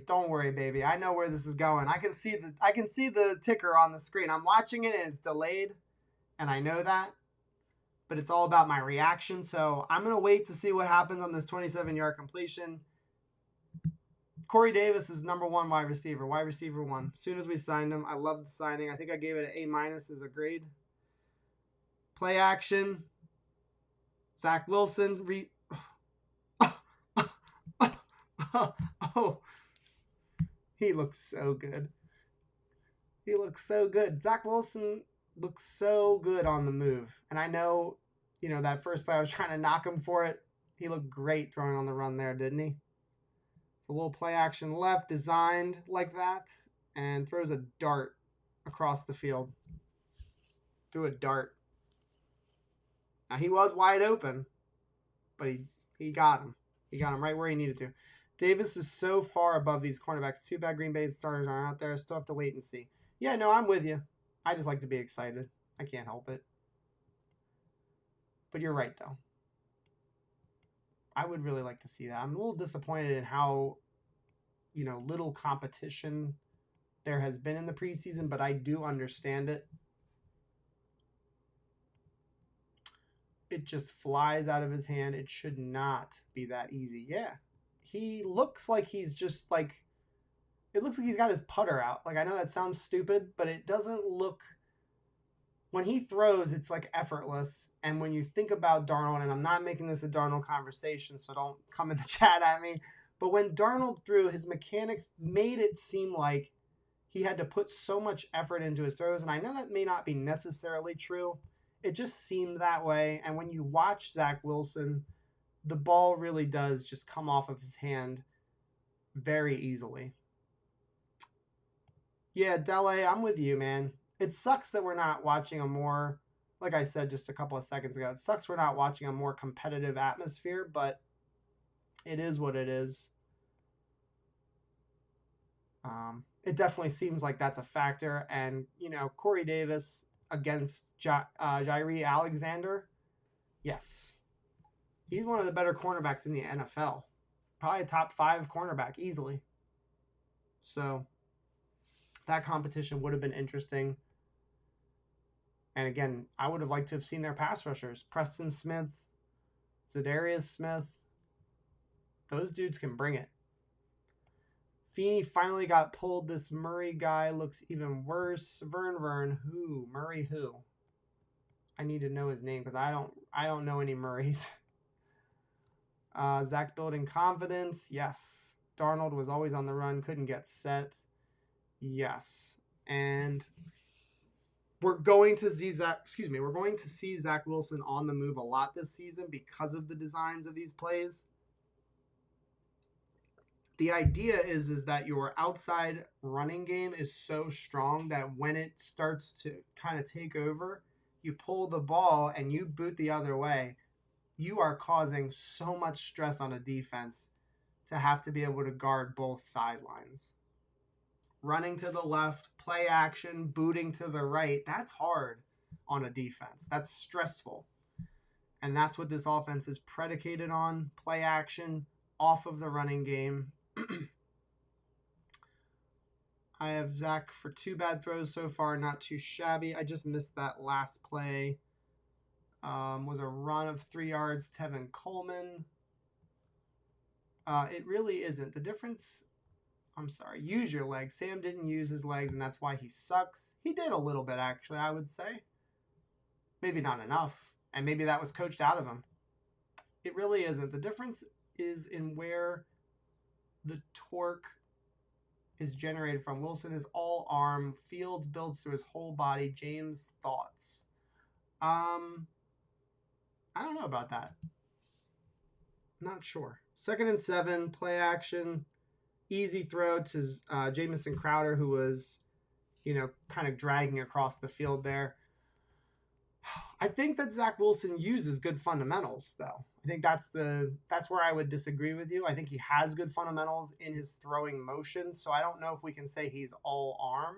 don't worry, baby. I know where this is going. I can see the ticker on the screen. I'm watching it and it's delayed, and I know that. But it's all about my reaction. So I'm gonna wait to see what happens on this 27-yard completion. Corey Davis is number 1 wide receiver 1. As soon as we signed him, I love the signing. I think I gave it an A- as a grade. Play action. Zach Wilson. Oh, he looks so good. He looks so good. Zach Wilson looks so good on the move. And I know, that first play I was trying to knock him for it. He looked great throwing on the run there, didn't he? It's a little play action left, designed like that, and throws a dart across the field. Threw a dart. Now, he was wide open, but he got him. He got him right where he needed to. Davis is so far above these cornerbacks. Too bad Green Bay's starters aren't out there. Still have to wait and see. Yeah, no, I'm with you. I just like to be excited. I can't help it. But you're right, though. I would really like to see that. I'm a little disappointed in how, little competition there has been in the preseason, but I do understand it. It just flies out of his hand. It should not be that easy. Yeah. He looks like he's just like, it looks like he's got his putter out. Like, I know that sounds stupid, but it doesn't look, when he throws, it's like effortless. And when you think about Darnold, and I'm not making this a Darnold conversation, so don't come in the chat at me, but when Darnold threw, his mechanics made it seem like he had to put so much effort into his throws. And I know that may not be necessarily true. It just seemed that way. And when you watch Zach Wilson, the ball really does just come off of his hand very easily. Yeah, Dele, I'm with you, man. It sucks that we're not watching a more, like I said just a couple of seconds ago, it sucks we're not watching a more competitive atmosphere, but it is what it is. It definitely seems like that's a factor. And, Corey Davis against Jaire Alexander, yes. He's one of the better cornerbacks in the NFL. Probably a top 5 cornerback easily. So that competition would have been interesting. And again, I would have liked to have seen their pass rushers. Preston Smith, Zadarius Smith. Those dudes can bring it. Feeney finally got pulled. This Murray guy looks even worse. Vern, who? Murray who? I need to know his name because I don't know any Murrays. Zach building confidence. Yes. Darnold was always on the run. Couldn't get set. Yes. And we're going to see Zach Wilson on the move a lot this season because of the designs of these plays. The idea is that your outside running game is so strong that when it starts to kind of take over, you pull the ball and you boot the other way, you are causing so much stress on a defense to have to be able to guard both sidelines. Running to the left, play action, booting to the right, that's hard on a defense. That's stressful. And that's what this offense is predicated on, play action off of the running game. I have Zach for 2 bad throws so far, not too shabby. I just missed that last play. Was a run of 3 yards, Tevin Coleman. It really isn't. The difference, I'm sorry, use your legs. Sam didn't use his legs, and that's why he sucks. He did a little bit, actually, I would say. Maybe not enough, and maybe that was coached out of him. It really isn't. The difference is in where the torque is generated from. Wilson is all arm. Fields builds through his whole body. James, thoughts? I don't know about that. Not sure. 2nd and 7, play action, easy throw to Jamison Crowder, who was, kind of dragging across the field there. I think that Zach Wilson uses good fundamentals, though. I think that's where I would disagree with you. I think he has good fundamentals in his throwing motion, so I don't know if we can say he's all arm.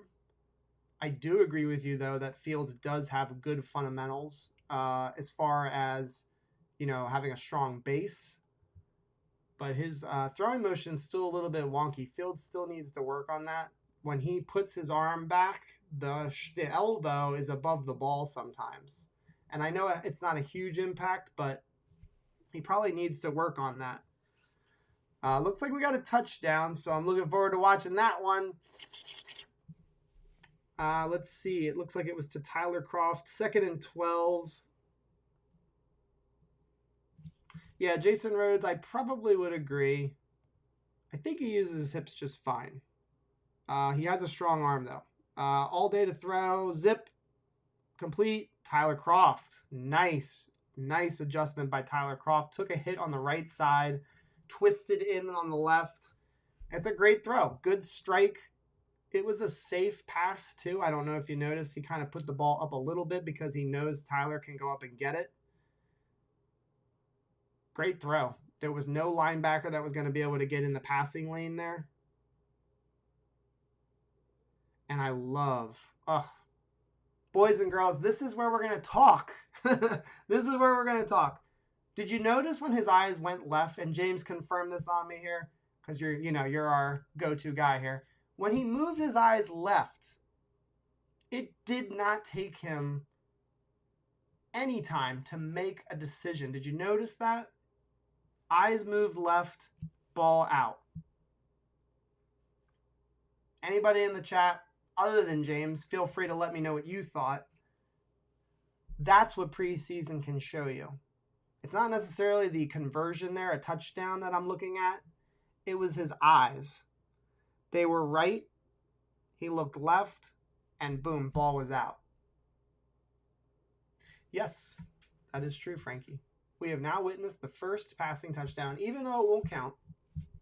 I do agree with you, though, that Fields does have good fundamentals as far as, having a strong base. But his throwing motion is still a little bit wonky. Fields still needs to work on that. When he puts his arm back, the elbow is above the ball sometimes. And I know it's not a huge impact, but he probably needs to work on that. Looks like we got a touchdown, so I'm looking forward to watching that one. Let's see. It looks like it was to Tyler Kroft, 2nd and 12. Yeah, Jason Rhodes, I probably would agree. I think he uses his hips just fine. He has a strong arm, though. All day to throw. Zip. Complete. Tyler Kroft. Nice adjustment by Tyler Kroft. Took a hit on the right side. Twisted in on the left. It's a great throw. Good strike. It was a safe pass, too. I don't know if you noticed. He kind of put the ball up a little bit because he knows Tyler can go up and get it. Great throw. There was no linebacker that was going to be able to get in the passing lane there. And I love, boys and girls, this is where we're going to talk. This is where we're going to talk. Did you notice when his eyes went left, and James confirmed this on me here, because you're our go-to guy here. When he moved his eyes left, it did not take him any time to make a decision. Did you notice that? Eyes moved left, ball out. Anybody in the chat other than James, feel free to let me know what you thought. That's what preseason can show you. It's not necessarily the conversion there, a touchdown that I'm looking at. It was his eyes. They were right. He looked left, and boom, ball was out. Yes, that is true, Frankie. We have now witnessed the first passing touchdown, even though it won't count.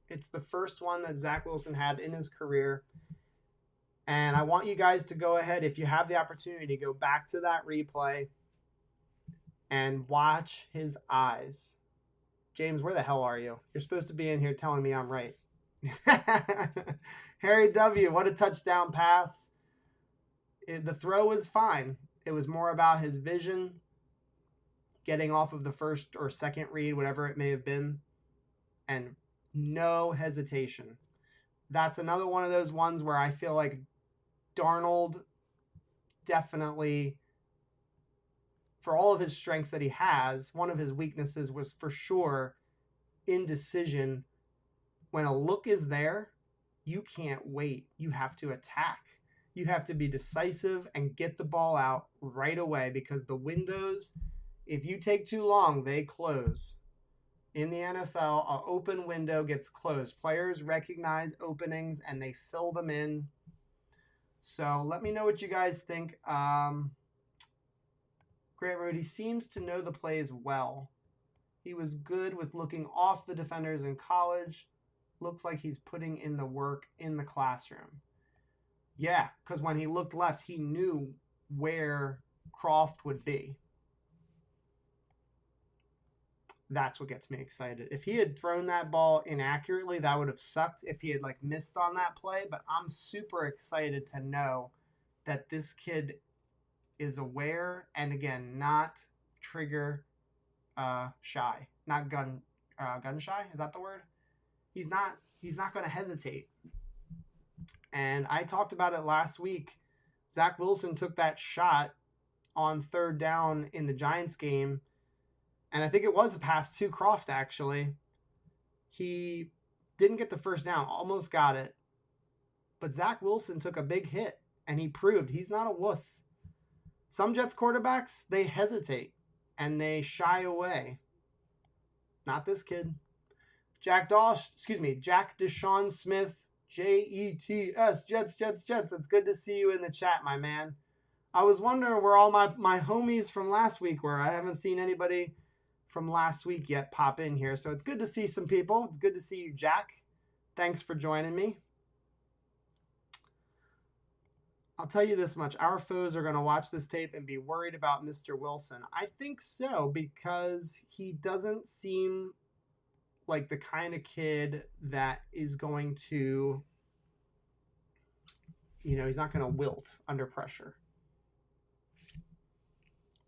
It's the first one that Zach Wilson had in his career. And I want you guys to go ahead, if you have the opportunity, to go back to that replay and watch his eyes. James, where the hell are you? You're supposed to be in here telling me I'm right. Harry W., what a touchdown pass. The throw was fine. It was more about his vision, getting off of the first or second read, whatever it may have been, and no hesitation. That's another one of those ones where I feel like Darnold definitely, for all of his strengths that he has, one of his weaknesses was for sure indecision. When a look is there, you can't wait. You have to attack. You have to be decisive and get the ball out right away, because the windows, if you take too long, they close. In the NFL, an open window gets closed. Players recognize openings and they fill them in. So let me know what you guys think. Grant Moody seems to know the plays well. He was good with looking off the defenders in college. Looks like he's putting in the work in the classroom. Yeah, because when he looked left, he knew where Kroft would be. That's what gets me excited. If he had thrown that ball inaccurately, that would have sucked if he had missed on that play. But I'm super excited to know that this kid is aware and, again, not trigger shy, not gun shy. Is that the word? He's not going to hesitate. And I talked about it last week. Zach Wilson took that shot on 3rd down in the Giants game. And I think it was a pass to Kroft, actually. He didn't get the first down, almost got it. But Zach Wilson took a big hit, and he proved he's not a wuss. Some Jets quarterbacks, they hesitate, and they shy away. Not this kid. Jack Deshaun Smith, Jets, Jets. It's good to see you in the chat, my man. I was wondering where all my homies from last week were. I haven't seen anybody from last week yet pop in here. So it's good to see some people. It's good to see you, Jack. Thanks for joining me. I'll tell you this much. Our foes are going to watch this tape and be worried about Mr. Wilson. I think so, because he doesn't seem like the kind of kid that is going to, he's not going to wilt under pressure.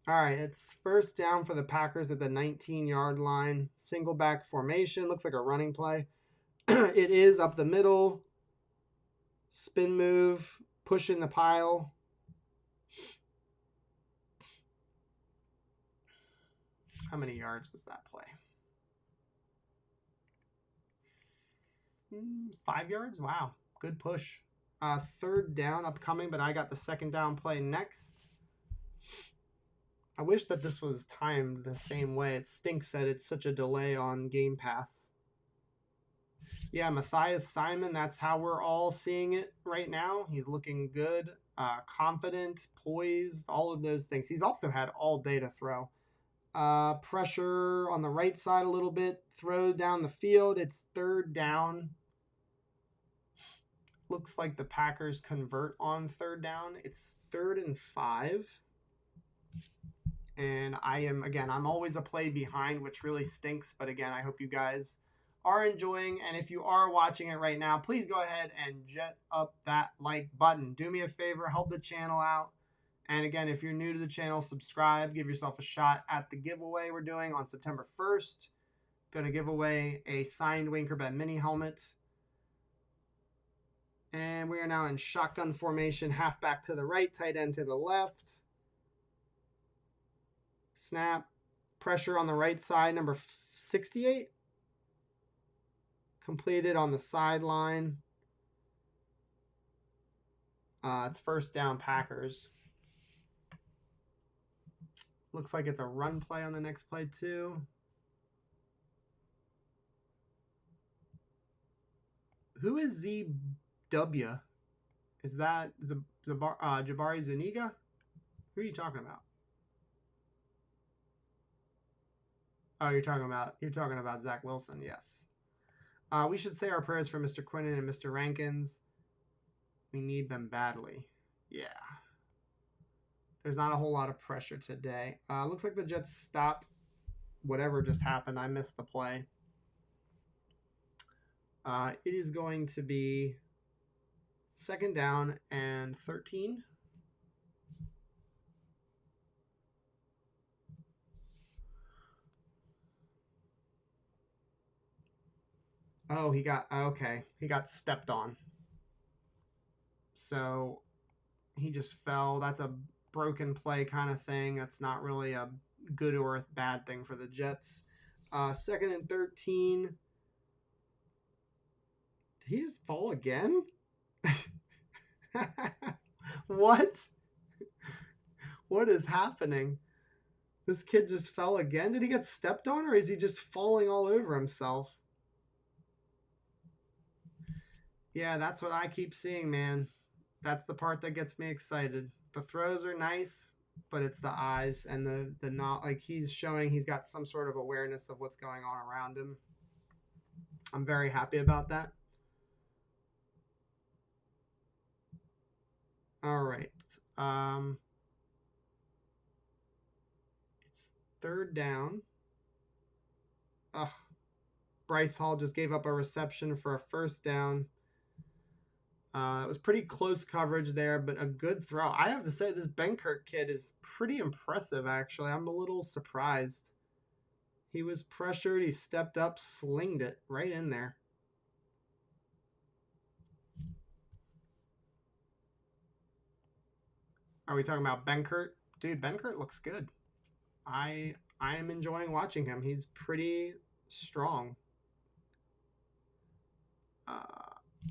All right, it's first down for the Packers at the 19-yard line. Single back formation. Looks like a running play. It is up the middle. Spin move. Push in the pile. How many yards was that play? 5 yards? Wow. Good push. Third down upcoming, but I got the second down play next. I wish that this was timed the same way. It stinks that it's such a delay on Game Pass. Yeah, Matthias Simon, that's how we're all seeing it right now. He's looking good, confident, poised, all of those things. He's also had all day to throw. Pressure on the right side a little bit. Throw down the field. It's third down. Looks like the Packers convert on third down. It's 3rd and 5. And I'm always a play behind, which really stinks. But again, I hope you guys are enjoying. And if you are watching it right now, please go ahead and jet up that like button. Do me a favor, help the channel out. And again, if you're new to the channel, subscribe. Give yourself a shot at the giveaway we're doing on September 1st. Going to give away a signed Wayne Chrebet mini helmet. And we are now in shotgun formation. Halfback to the right, tight end to the left. Snap. Pressure on the right side, number 68. Completed on the sideline. It's first down Packers. Looks like it's a run play on the next play too. Who is ZW? Is that Jabari Zuniga? Who are you talking about? Oh, you're talking about Zach Wilson. Yes. We should say our prayers for Mr. Quinnen and Mr. Rankins. We need them badly. Yeah. There's not a whole lot of pressure today. Looks like the Jets stop whatever just happened. I missed the play. It is going to be second down and 13. Oh, he got stepped on. So he just fell. That's a broken play kind of thing. That's not really a good or a bad thing for the Jets. Second and 13. Did he just fall again? What? What is happening? This kid just fell again? Did he get stepped on, or is he just falling all over himself? Yeah, that's what I keep seeing, man. That's the part that gets me excited. The throws are nice, but it's the eyes and the not, like, he's showing he's got some sort of awareness of what's going on around him. I'm very happy about that. All right. It's third down. Ugh. Bryce Hall just gave up a reception for a first down. It was pretty close coverage there, but a good throw. I have to say, this Benkert kid is pretty impressive, actually. I'm a little surprised. He was pressured. He stepped up, slinged it right in there. Are we talking about Benkert? Dude, Benkert looks good. I am enjoying watching him. He's pretty strong.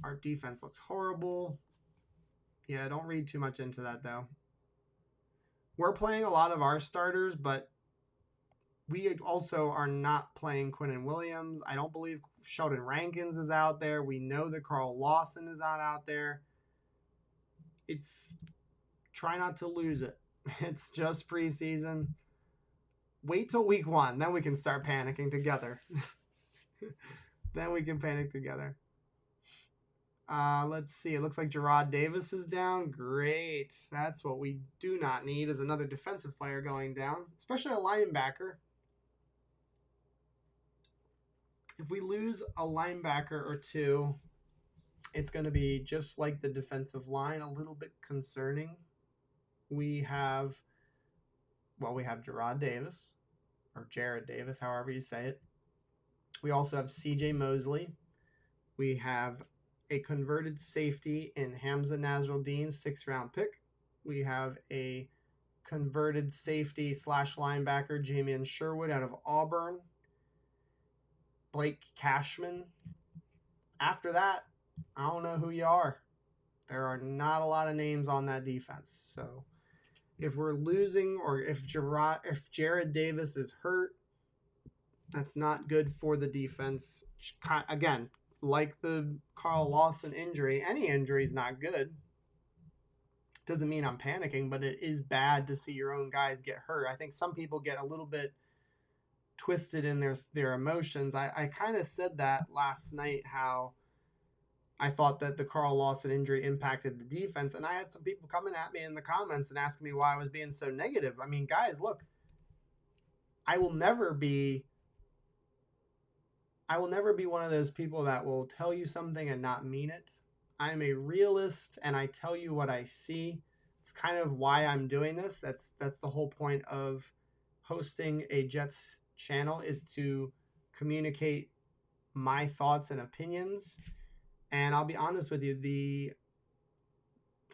Our defense looks horrible. Yeah, don't read too much into that, though. We're playing a lot of our starters, but we also are not playing Quinnen Williams. I don't believe Sheldon Rankins is out there. We know that Carl Lawson is not out there. It's try not to lose it. It's just preseason. Wait till week 1. Then we can start panicking together. Then we can panic together. Let's see. It looks like Gerard Davis is down. Great. That's what we do not need is another defensive player going down, especially a linebacker. If we lose a linebacker or two, it's going to be just like the defensive line, a little bit concerning. We have Gerard Davis, or Jared Davis, however you say it. We also have C.J. Mosley. We have a converted safety in Hamza Nasruddin, 6th-round pick. We have a converted safety / linebacker, Jamian Sherwood out of Auburn. Blake Cashman. After that, I don't know who you are. There are not a lot of names on that defense. So if we're losing or if Jared Davis is hurt, that's not good for the defense. Again, like the Carl Lawson injury, any injury is not good. Doesn't mean I'm panicking, but it is bad to see your own guys get hurt. I think some people get a little bit twisted in their emotions. I kind of said that last night, how I thought that the Carl Lawson injury impacted the defense, and I had some people coming at me in the comments and asking me why I was being so negative. I mean, guys, look, I will never be one of those people that will tell you something and not mean it. I'm a realist, and I tell you what I see. It's kind of why I'm doing this. That's the whole point of hosting a Jets channel, is to communicate my thoughts and opinions. And I'll be honest with you, the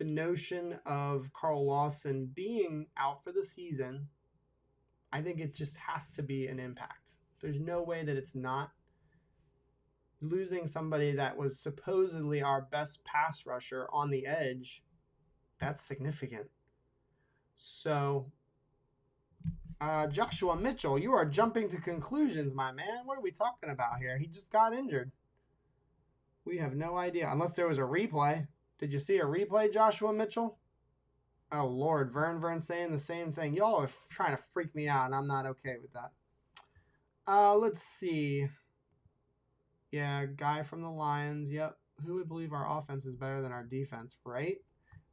notion of Carl Lawson being out for the season, I think it just has to be an impact. There's no way that it's not. Losing somebody that was supposedly our best pass rusher on the edge, that's significant. So, Joshua Mitchell, you are jumping to conclusions, my man. What are we talking about here? He just got injured. We have no idea. Unless there was a replay. Did you see a replay, Joshua Mitchell? Oh, Lord. Vern saying the same thing. Y'all are trying to freak me out, and I'm not okay with that. Let's see. Yeah, guy from the Lions. Yep. Who would believe our offense is better than our defense, right?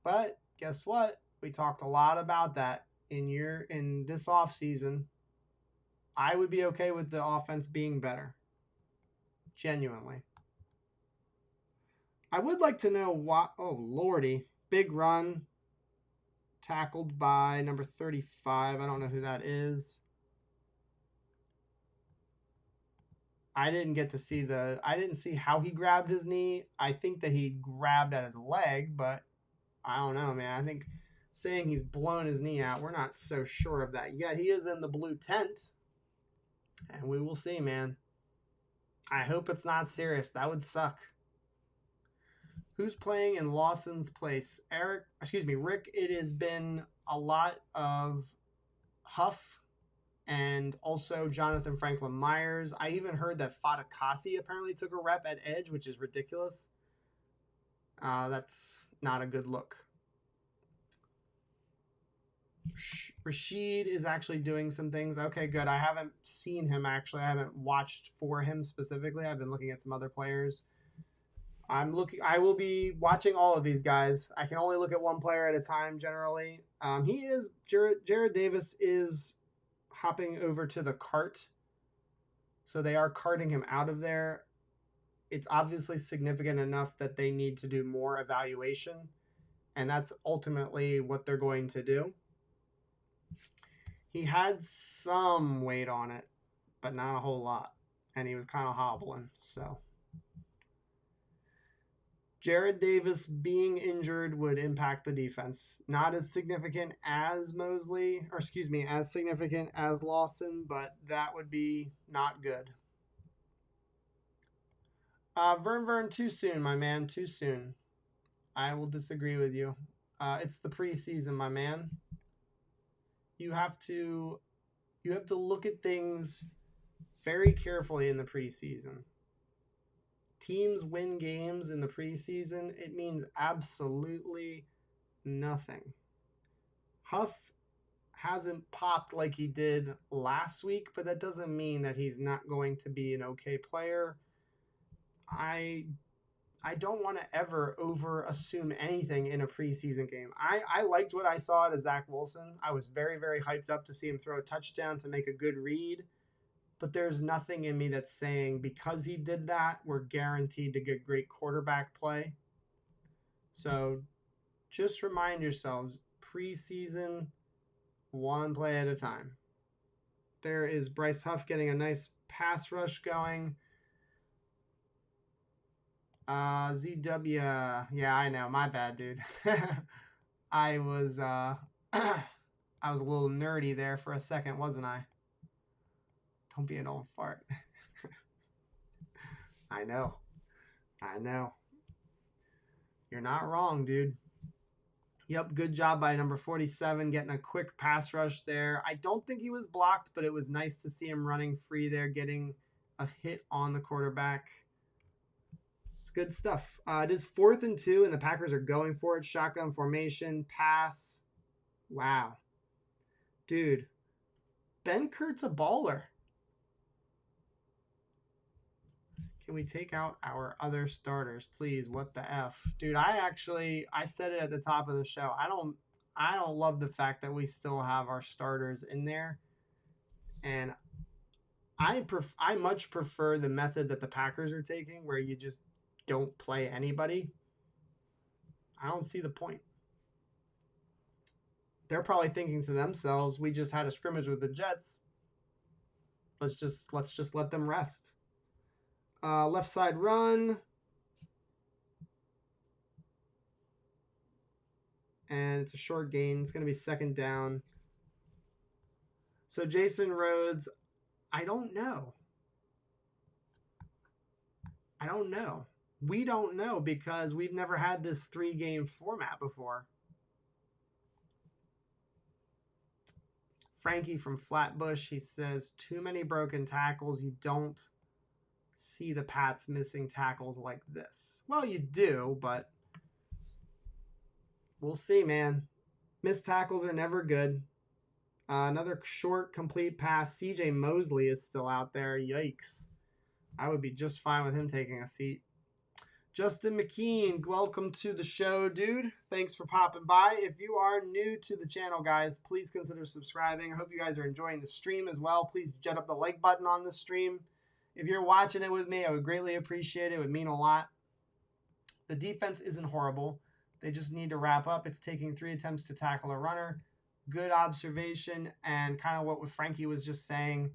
But guess what? We talked a lot about that in this offseason. I would be okay with the offense being better. Genuinely. I would like to know what. Oh, Lordy. Big run. Tackled by number 35. I don't know who that is. I didn't see how he grabbed his knee. I think that he grabbed at his leg, but I don't know, man. I think saying he's blown his knee out, we're not so sure of that yet. He is in the blue tent, and we will see, man. I hope it's not serious. That would suck. Who's playing in Lawson's place? Rick, it has been a lot of Huff and also Jonathan Franklin Myers. I even heard that Fatukasi apparently took a rep at edge, which is ridiculous. That's not a good look. Rashid is actually doing some things. Okay, good. I haven't seen him, actually. I haven't watched for him specifically. I've been looking at some other players. I will be watching all of these guys. I can only look at one player at a time generally. Jared Davis is hopping over to the cart. So they are carting him out of there. It's obviously significant enough that they need to do more evaluation. And that's ultimately what they're going to do. He had some weight on it, but not a whole lot. And he was kind of hobbling, so. Jared Davis being injured would impact the defense. Not as significant as as significant as Lawson, but that would be not good. Vern, too soon, my man, too soon. I will disagree with you. It's the preseason, my man. You have to look at things very carefully in the preseason. Teams win games in the preseason, it means absolutely nothing. Huff hasn't popped like he did last week, but that doesn't mean that he's not going to be an okay player. I I don't want to ever over assume anything in a preseason game. I liked what I saw out of Zach Wilson. I was very, very hyped up to see him throw a touchdown to make a good read. But there's nothing in me that's saying because he did that, we're guaranteed to get great quarterback play. So just remind yourselves, preseason, one play at a time. There is Bryce Huff getting a nice pass rush going. ZW, yeah, I know, my bad, dude. I was I was a little nerdy there for a second, wasn't I? Don't be an old fart. I know. You're not wrong, dude. Yep, good job by number 47 getting a quick pass rush there. I don't think he was blocked, but it was nice to see him running free there, getting a hit on the quarterback. It's good stuff. It is 4th and 2, and the Packers are going for it. Shotgun formation, pass. Wow. Dude, Ben Kurt's a baller. Can we take out our other starters, please? What the F? Dude, I said it at the top of the show. I don't love the fact that we still have our starters in there. And I much prefer the method that the Packers are taking where you just don't play anybody. I don't see the point. They're probably thinking to themselves, we just had a scrimmage with the Jets. Let's just let them rest. Left side run. And it's a short gain. It's going to be 2nd down. So Jason Rhodes, I don't know. We don't know because we've never had this 3-game format before. Frankie from Flatbush, he says, too many broken tackles. You don't see the Pats missing tackles like this. Well, you do, but we'll see, man. Missed tackles are never good. Another short, complete pass. CJ Mosley is still out there. Yikes. I would be just fine with him taking a seat. Justin McKean, welcome to the show, dude. Thanks for popping by. If you are new to the channel, guys, please consider subscribing. I hope you guys are enjoying the stream as well. Please jet up the like button on the stream. If you're watching it with me, I would greatly appreciate it. It would mean a lot. The defense isn't horrible. They just need to wrap up. It's taking 3 attempts to tackle a runner. Good observation, and kind of what Frankie was just saying,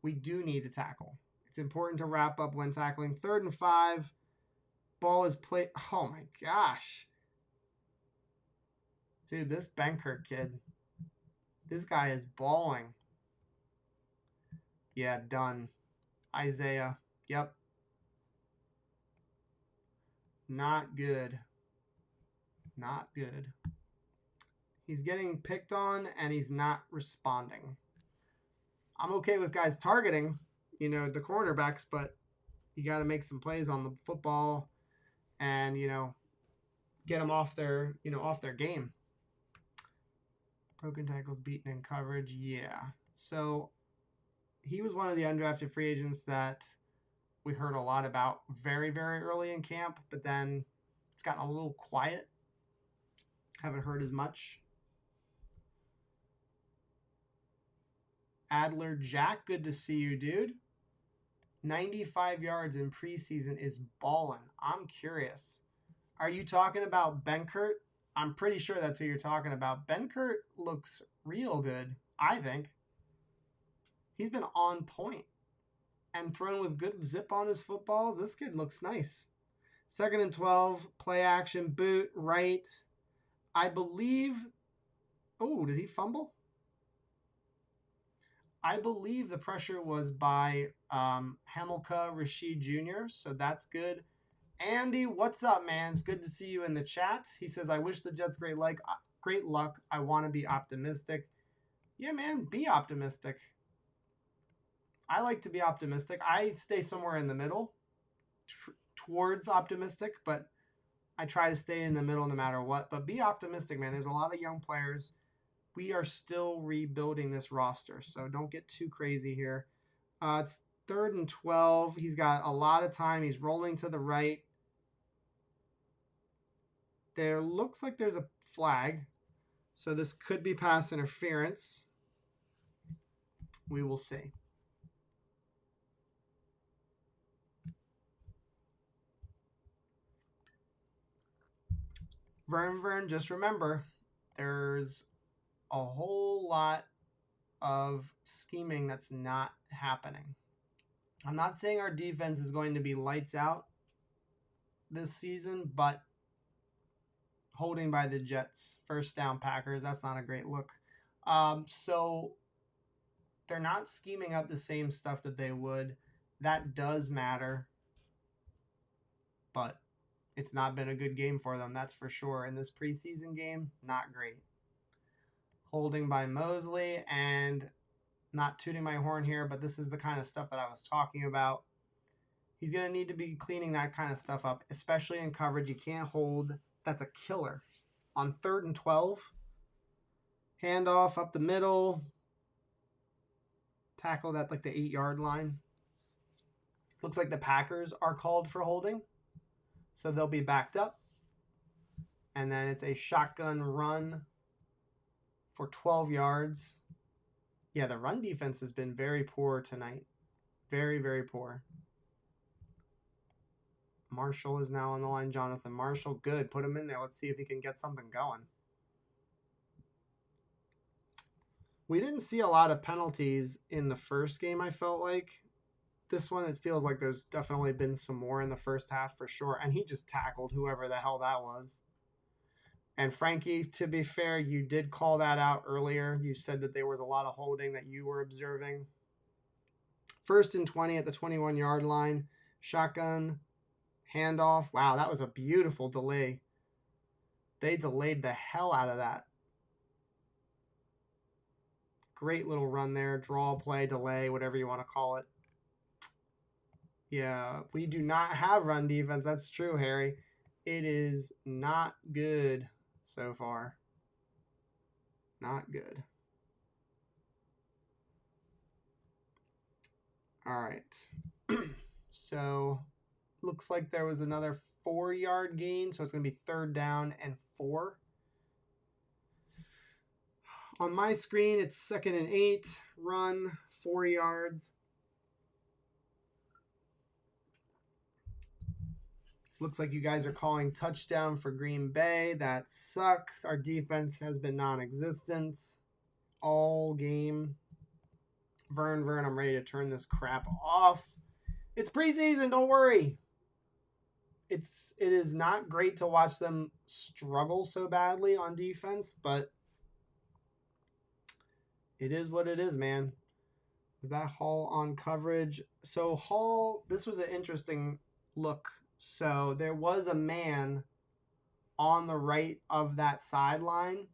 we do need to tackle. It's important to wrap up when tackling. 3rd and 5. Ball is played. Oh my gosh. Dude, this Benkert kid. This guy is balling. Yeah, done. Isaiah. Yep. Not good. Not good. He's getting picked on, and he's not responding. I'm okay with guys targeting, the cornerbacks, but you got to make some plays on the football and, get them off their game. Broken tackles, beaten in coverage. Yeah. So he was one of the undrafted free agents that we heard a lot about very, very early in camp, but then it's gotten a little quiet. Haven't heard as much. Adler Jack, good to see you, dude. 95 yards in preseason is ballin'. I'm curious. Are you talking about Benkert? I'm pretty sure that's who you're talking about. Benkert looks real good, I think. He's been on point and thrown with good zip on his footballs. This kid looks nice. 2nd and 12, play action, boot, right. I believe... Oh, did he fumble? I believe the pressure was by Hamilka Rashid Jr., so that's good. Andy, what's up, man? It's good to see you in the chat. He says, I wish the Jets great luck. I want to be optimistic. Yeah, man, be optimistic. I like to be optimistic. I stay somewhere in the middle towards optimistic, but I try to stay in the middle no matter what. But be optimistic, man. There's a lot of young players. We are still rebuilding this roster, so don't get too crazy here. It's 3rd and 12. He's got a lot of time. He's rolling to the right. There looks like there's a flag. So this could be pass interference. We will see. Vern, just remember, there's a whole lot of scheming that's not happening. I'm not saying our defense is going to be lights out this season, but holding by the Jets, first down Packers, that's not a great look. So they're not scheming up the same stuff that they would. That does matter, but it's not been a good game for them, that's for sure. In this preseason game, not great. Holding by Mosley, and not tooting my horn here, but this is the kind of stuff that I was talking about. He's going to need to be cleaning that kind of stuff up, especially in coverage. You can't hold. That's a killer. On 3rd and 12, handoff up the middle, tackled at like the 8-yard line. Looks like the Packers are called for holding, so they'll be backed up. And then it's a shotgun run for 12 yards. Yeah, the run defense has been very poor tonight. Very, very poor. Marshall is now on the line. Jonathan Marshall, good. Put him in there. Let's see if he can get something going. We didn't see a lot of penalties in the first game, I felt like. This one, it feels like there's definitely been some more in the first half for sure. And he just tackled whoever the hell that was. And Frankie, to be fair, you did call that out earlier. You said that there was a lot of holding that you were observing. 1st and 20 at the 21-yard line. Shotgun. Handoff. Wow, that was a beautiful delay. They delayed the hell out of that. Great little run there. Draw, play, delay, whatever you want to call it. Yeah, we do not have run defense. That's true, Harry. It is not good so far. Not good. All right. So looks like there was another 4-yard gain, so it's going to be 3rd down and 4. On my screen, it's 2nd and 8, run, 4 yards. Looks like you guys are calling touchdown for Green Bay. That sucks. Our defense has been non-existent all game. Vern, I'm ready to turn this crap off. It's preseason, don't worry. It is not great to watch them struggle so badly on defense, but it is what it is, man. Was that Hall on coverage? So Hall, this was an interesting look. So there was a man on the right of that sideline,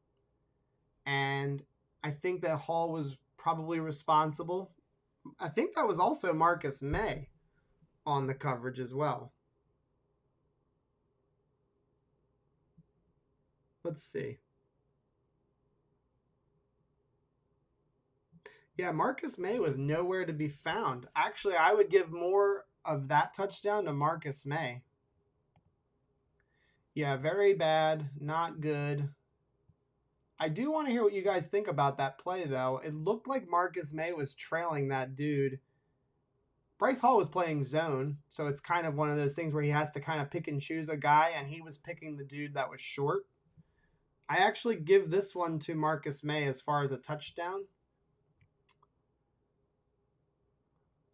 and I think that Hall was probably responsible. I think that was also Marcus May on the coverage as well. Let's see. Yeah, Marcus May was nowhere to be found. Actually, I would give more of that touchdown to Marcus May. Yeah, very bad. Not good. I do want to hear what you guys think about that play, though. It looked like Marcus May was trailing that dude. Bryce Hall was playing zone, so it's kind of one of those things where he has to kind of pick and choose a guy, and he was picking the dude that was short. I actually give this one to Marcus May as far as a touchdown.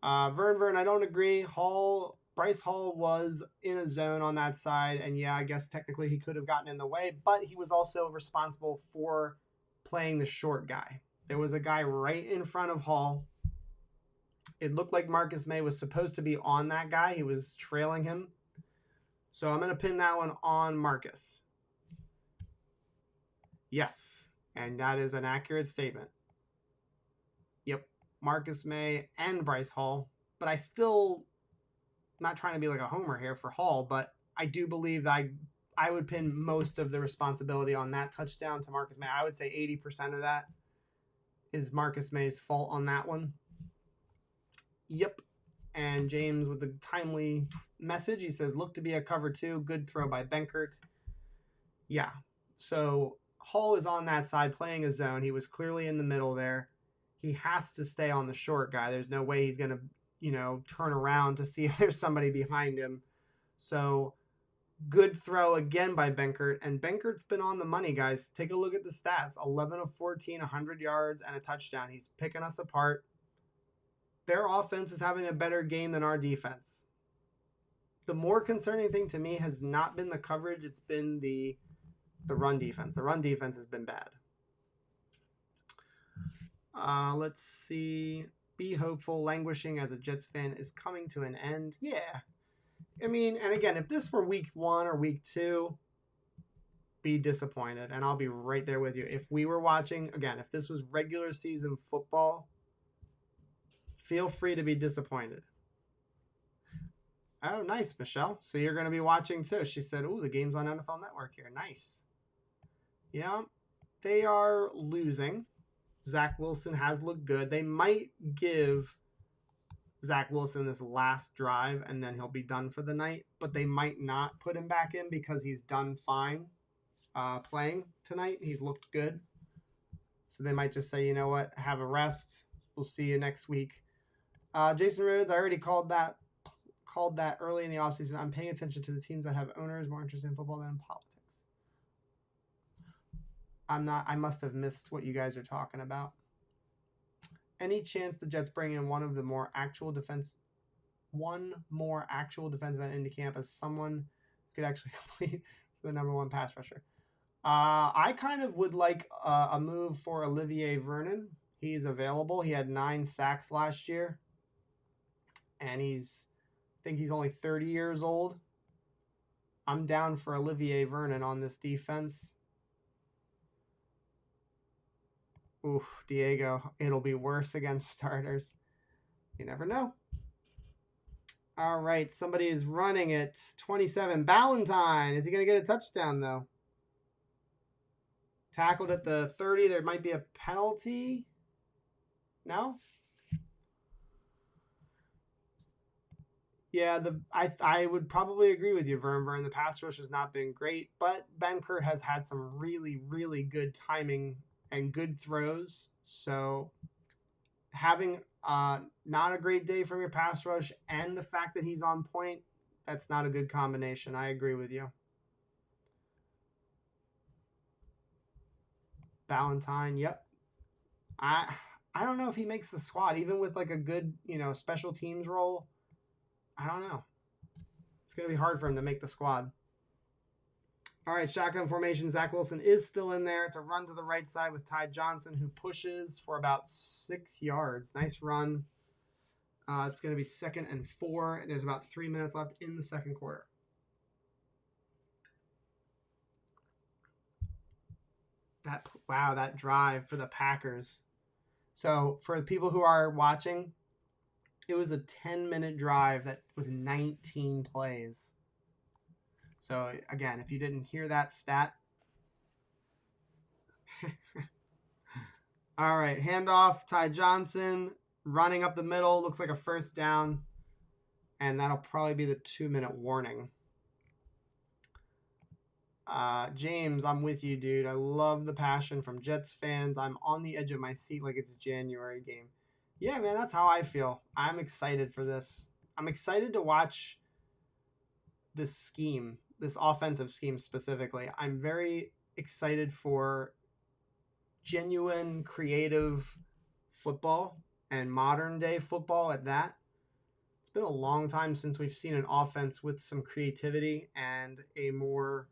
Vern, I don't agree. Bryce Hall was in a zone on that side, and yeah, I guess technically he could have gotten in the way, but he was also responsible for playing the short guy. There was a guy right in front of Hall. It looked like Marcus May was supposed to be on that guy. He was trailing him. So I'm going to pin that one on Marcus. Yes, and that is an accurate statement. Yep, Marcus May and Bryce Hall. But I still, not trying to be like a homer here for Hall, but I do believe that I would pin most of the responsibility on that touchdown to Marcus May. I would say 80% of that is Marcus May's fault on that one. Yep. And James with the timely message. He says, look to be a cover 2. Good throw by Benkert. Yeah. So Hall is on that side playing a zone. He was clearly in the middle there. He has to stay on the short guy. There's no way he's going to, turn around to see if there's somebody behind him. So good throw again by Benkert. And Benkert's been on the money, guys. Take a look at the stats. 11 of 14, 100 yards, and a touchdown. He's picking us apart. Their offense is having a better game than our defense. The more concerning thing to me has not been the coverage. It's been the run defense. The run defense has been bad. Let's see. Be hopeful. Languishing as a Jets fan is coming to an end. Yeah. I mean, and again, if this were week 1 or week 2, be disappointed. And I'll be right there with you. If we were watching, again, if this was regular season football, feel free to be disappointed. Oh, nice, Michelle. So you're going to be watching too. She said, "Ooh, the game's on NFL Network here." Nice. Yeah, they are losing. Zach Wilson has looked good. They might give Zach Wilson this last drive and then he'll be done for the night, but they might not put him back in because he's done fine playing tonight. He's looked good. So they might just say, you know what, have a rest. We'll see you next week. Jason Rhodes, I already called that early in the offseason. I'm paying attention to the teams that have owners more interested in football than in politics. I must have missed what you guys are talking about. Any chance the Jets bring in one more actual defensive end into camp as someone who could actually complete the number 1 pass rusher? I kind of would like a move for Olivier Vernon. He's available. He had 9 sacks last year, and I think he's only 30 years old. I'm down for Olivier Vernon on this defense. Oof, Diego, it'll be worse against starters. You never know. All right, somebody is running it. 27, Ballantyne. Is he going to get a touchdown, though? Tackled at the 30. There might be a penalty. No? Yeah, I would probably agree with you, Vern. The pass rush has not been great, but Benkert has had some really, really good timing and good throws. So having not a great day from your pass rush and the fact that he's on point, that's not a good combination. I agree with you. Ballantyne, yep. I don't know if he makes the squad, even with like a good, special teams role. I don't know. It's going to be hard for him to make the squad. All right, shotgun formation. Zach Wilson is still in there. It's a run to the right side with Ty Johnson, who pushes for about 6 yards. Nice run. It's going to be 2nd and 4. There's about 3 minutes left in the second quarter. That drive for the Packers. So for the people who are watching, it was a 10-minute drive that was 19 plays. So again, if you didn't hear that stat. All right, handoff, Ty Johnson running up the middle, looks like a first down, and that'll probably be the 2-minute warning. James, I'm with you, dude. I love the passion from Jets fans. I'm on the edge of my seat like it's a January game. Yeah, man, that's how I feel. I'm excited for this. I'm excited to watch this scheme, this offensive scheme specifically. I'm very excited for genuine, creative football and modern day football at that. It's been a long time since we've seen an offense with some creativity and a more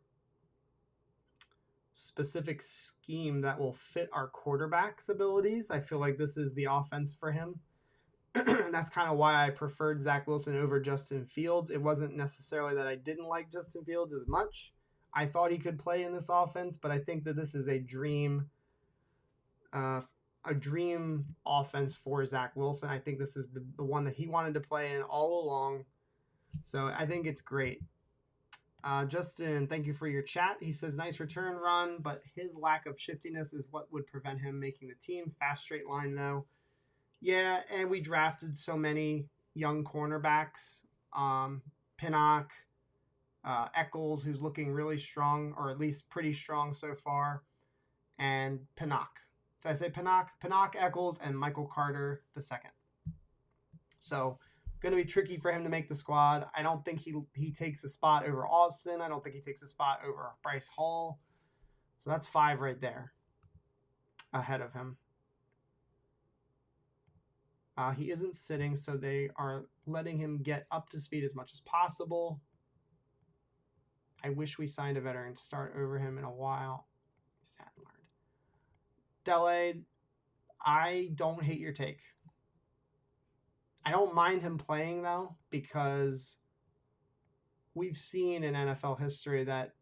specific scheme that will fit our quarterback's abilities. I feel like this is the offense for him. That's kind of why I preferred Zach Wilson over Justin Fields. It wasn't necessarily that I didn't like Justin Fields as much. I thought he could play in this offense, but I think that this is a dream offense for Zach Wilson. I think this is the one that he wanted to play in all along. So I think it's great. Justin, thank you for your chat. He says, nice return run, but his lack of shiftiness is what would prevent him making the team. Fast straight line, though. Yeah, and we drafted so many young cornerbacks. Pinnock, Eccles, who's looking really strong, or at least pretty strong so far, and Pinnock. Did I say Pinnock? Pinnock, Eccles, and Michael Carter II. So going to be tricky for him to make the squad. I don't think he takes a spot over Austin. I don't think he takes a spot over Bryce Hall. So that's 5 right there ahead of him. He isn't sitting, so they are letting him get up to speed as much as possible. I wish we signed a veteran to start over him in a while. Dele, I don't hate your take. I don't mind him playing, though, because we've seen in NFL history that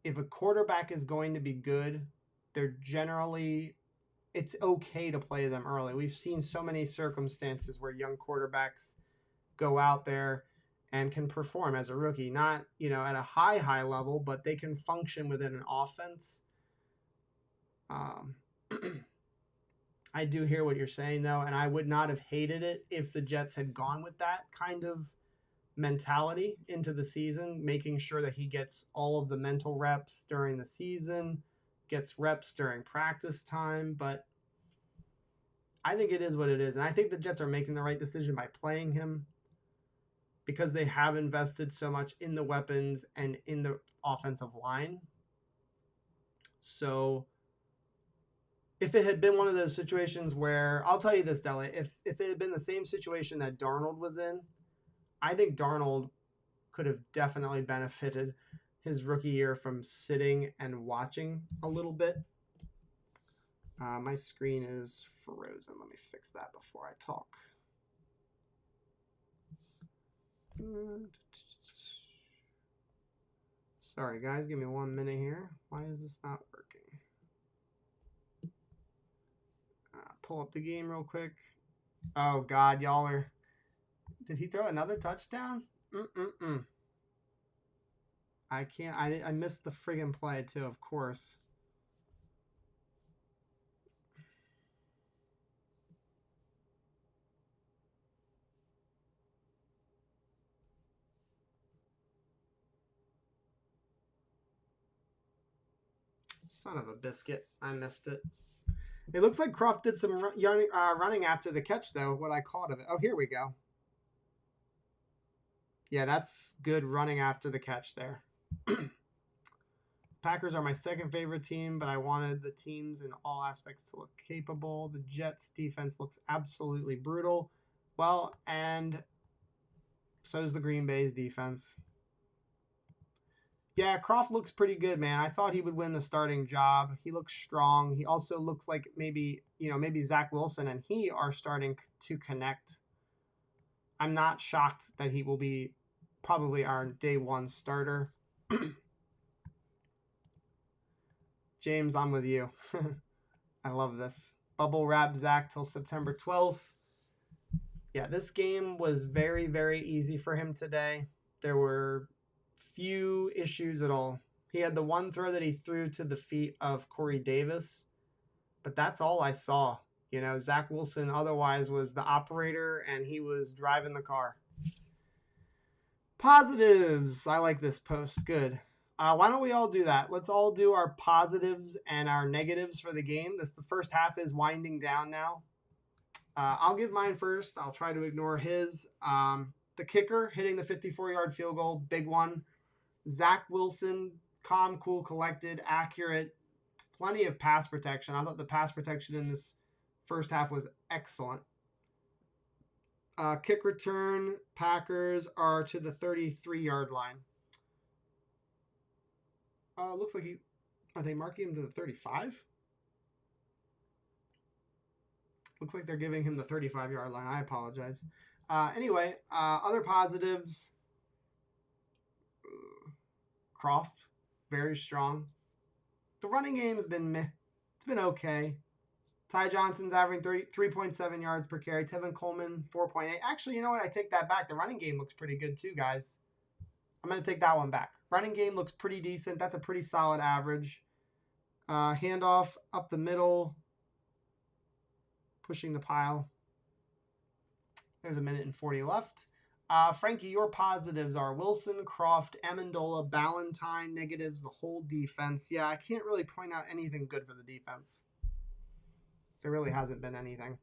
if a quarterback is going to be good, they're generally, it's okay to play them early. We've seen so many circumstances where young quarterbacks go out there and can perform as a rookie, not, at a high level, but they can function within an offense. I do hear what you're saying, though, and I would not have hated it if the Jets had gone with that kind of mentality into the season, making sure that he gets all of the mental reps during the season, gets reps during practice time, but I think it is what it is, and I think the Jets are making the right decision by playing him because they have invested so much in the weapons and in the offensive line. So if it had been one of those situations where, I'll tell you this, Dele, if it had been the same situation that Darnold was in, I think Darnold could have definitely benefited his rookie year from sitting and watching a little bit. My screen is frozen. Let me fix that before I talk. Sorry, guys. Give me 1 minute here. Why is this not working? Pull up the game real quick. Oh, God. Y'all are... Did he throw another touchdown? I can't... I missed the friggin' play, too, of course. Son of a biscuit. I missed it. It looks like Croft did some running after the catch, though, what I caught of it. Oh, here we go. Yeah, that's good running after the catch there. Packers are my second favorite team, but I wanted the teams in all aspects to look capable. The Jets' defense looks absolutely brutal. Well, and so is the Green Bay's defense. Yeah, Croft looks pretty good, man. I thought he would win the starting job. He looks strong. He also looks like maybe Zach Wilson and he are starting to connect. I'm not shocked that he will be probably our day one starter. James, I'm with you. I love this. Bubble wrap Zach till September 12th. Yeah, this game was very, very easy for him today. There were few issues at all. He had the one throw that he threw to the feet of Corey Davis, but that's all I saw. Zach Wilson otherwise was the operator and he was driving the car. Positives. I like this post. Good. Why don't we all do that? Let's all do our positives and our negatives for the game. The first half is winding down now. I'll give mine first. I'll try to ignore his. The kicker hitting the 54-yard field goal, big one. Zach Wilson, calm, cool, collected, accurate, plenty of pass protection. I thought the pass protection in this first half was excellent. Kick return, Packers are to the 33-yard line. Looks like are they marking him to the 35? Looks like they're giving him the 35-yard line. I apologize. Anyway, other positives. Croft, very strong. The running game has been meh. It's been okay. Ty Johnson's averaging 3.7 yards per carry. Tevin Coleman, 4.8. Actually, you know what? I take that back. The running game looks pretty good too, guys. I'm going to take that one back. Running game looks pretty decent. That's a pretty solid average. Handoff up the middle. Pushing the pile. There's 1:40 left. Frankie, your positives are Wilson, Croft, Amendola, Ballantyne. Negatives, the whole defense. Yeah, I can't really point out anything good for the defense. There really hasn't been anything.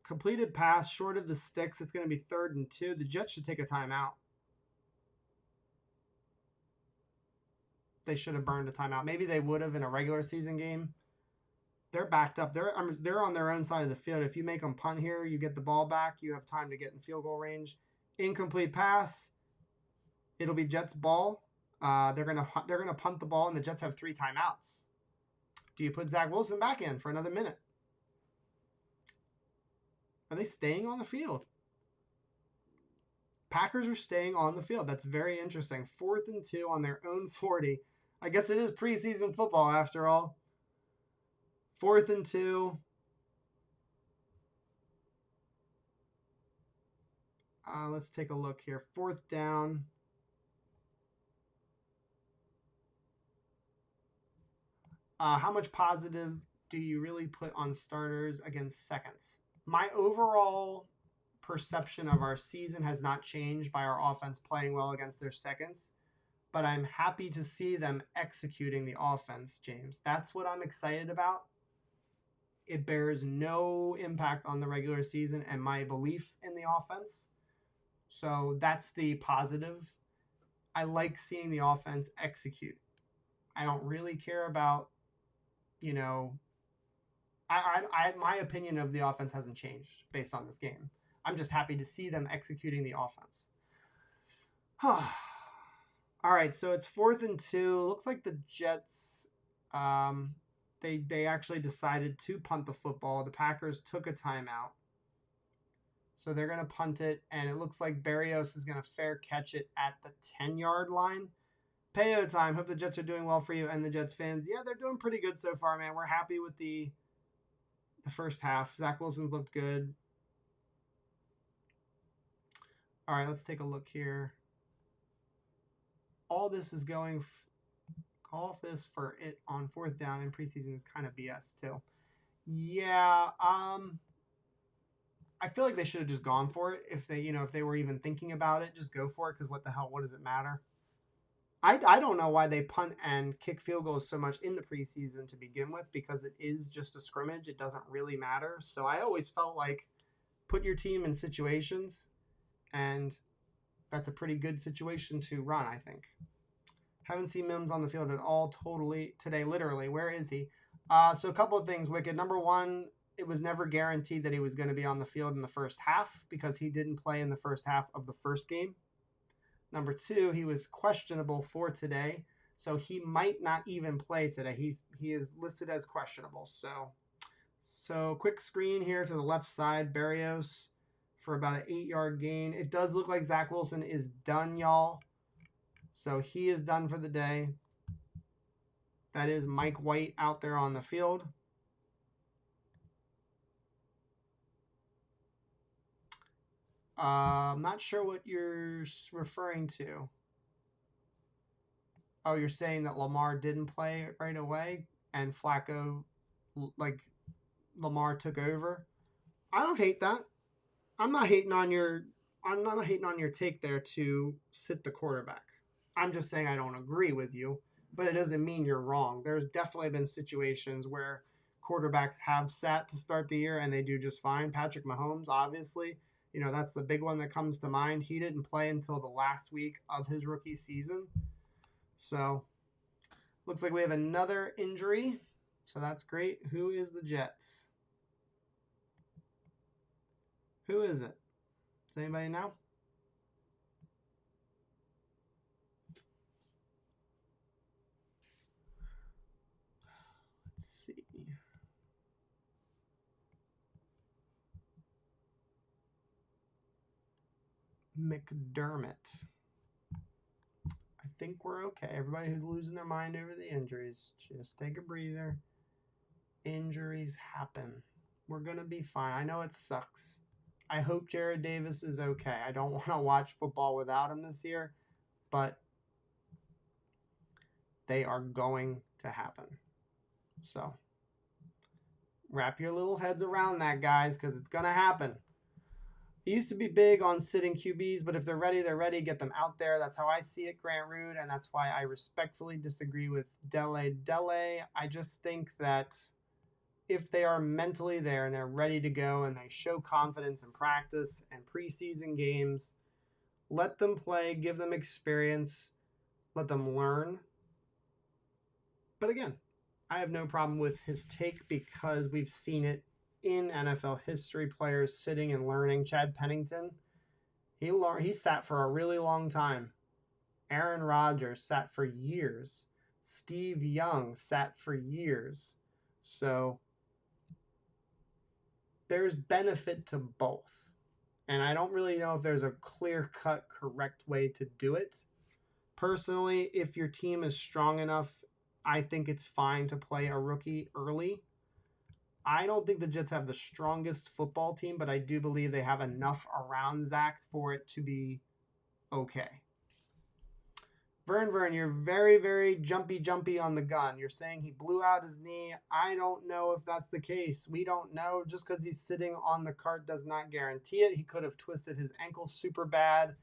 Completed pass short of the sticks. It's going to be 3rd and 2. The Jets should take a timeout. They should have burned a timeout. Maybe they would have in a regular season game. They're backed up. They're on their own side of the field. If you make them punt here, you get the ball back. You have time to get in field goal range. Incomplete pass. It'll be Jets ball. They're gonna punt the ball, and the Jets have 3 timeouts. Do you put Zach Wilson back in for another minute? Are they staying on the field? Packers are staying on the field. That's very interesting. 4th and 2 on their own 40. I guess it is preseason football after all. 4th and 2. Let's take a look here. 4th down. How much positive do you really put on starters against seconds? My overall perception of our season has not changed by our offense playing well against their seconds, but I'm happy to see them executing the offense, James. That's what I'm excited about. It bears no impact on the regular season and my belief in the offense. So that's the positive. I like seeing the offense execute. I don't really care about, my opinion of the offense hasn't changed based on this game. I'm just happy to see them executing the offense. All right, so it's 4th and 2. Looks like the Jets, they actually decided to punt the football. The Packers took a timeout. So they're going to punt it, and it looks like Berrios is going to fair catch it at the 10-yard line. Payo time. Hope the Jets are doing well for you and the Jets fans. Yeah, they're doing pretty good so far, man. We're happy with the first half. Zach Wilson's looked good. All right, let's take a look here. All this is going call off this for it on 4th down in preseason is kind of BS too. Yeah, I feel like they should have just gone for it. If they were even thinking about it, just go for it, because what the hell, what does it matter? I don't know why they punt and kick field goals so much in the preseason to begin with, because it is just a scrimmage. It doesn't really matter. So I always felt like put your team in situations, and that's a pretty good situation to run, I think. Haven't seen Mims on the field at all totally today, literally. Where is he? So a couple of things, Wicked. Number one, it was never guaranteed that he was going to be on the field in the first half, because he didn't play in the first half of the first game. Number two, he was questionable for today, so he might not even play today. He is listed as questionable. So quick screen here to the left side, Berrios for about an 8-yard gain. It does look like Zach Wilson is done, y'all. So he is done for the day. That is Mike White out there on the field. I'm not sure what you're referring to. Oh, you're saying that Lamar didn't play right away and Flacco, like Lamar took over. I don't hate that. I'm not hating on your take there to sit the quarterback. I'm just saying I don't agree with you, but it doesn't mean you're wrong. There's definitely been situations where quarterbacks have sat to start the year and they do just fine. Patrick Mahomes, obviously, that's the big one that comes to mind. He didn't play until the last week of his rookie season. So looks like we have another injury. So that's great. Who is the Jets? Who is it? Does anybody know? Let's see. McDermott. I think we're okay. Everybody who's losing their mind over the injuries, just take a breather. Injuries happen. We're going to be fine. I know it sucks. I hope Jared Davis is okay. I don't want to watch football without him this year, but they are going to happen. So Wrap your little heads around that, guys, because it's going to happen. He used to be big on sitting QBs, but if they're ready, they're ready. Get them out there. That's how I see it, Grant Root, and that's why I respectfully disagree with Dele. I just think that if they are mentally there and they're ready to go and they show confidence in practice and preseason games, let them play, give them experience, let them learn. But again, I have no problem with his take because we've seen it in NFL history, players sitting and learning. Chad Pennington, he sat for a really long time. Aaron Rodgers sat for years. Steve Young sat for years. So there's benefit to both. And I don't really know if there's a clear-cut correct way to do it. Personally, if your team is strong enough, I think it's fine to play a rookie early. I don't think the Jets have the strongest football team, but I do believe they have enough around Zach for it to be okay. Vern, you're very, very jumpy on the gun. You're saying he blew out his knee. I don't know if that's the case. We don't know. Just because he's sitting on the cart does not guarantee it. He could have twisted his ankle super bad.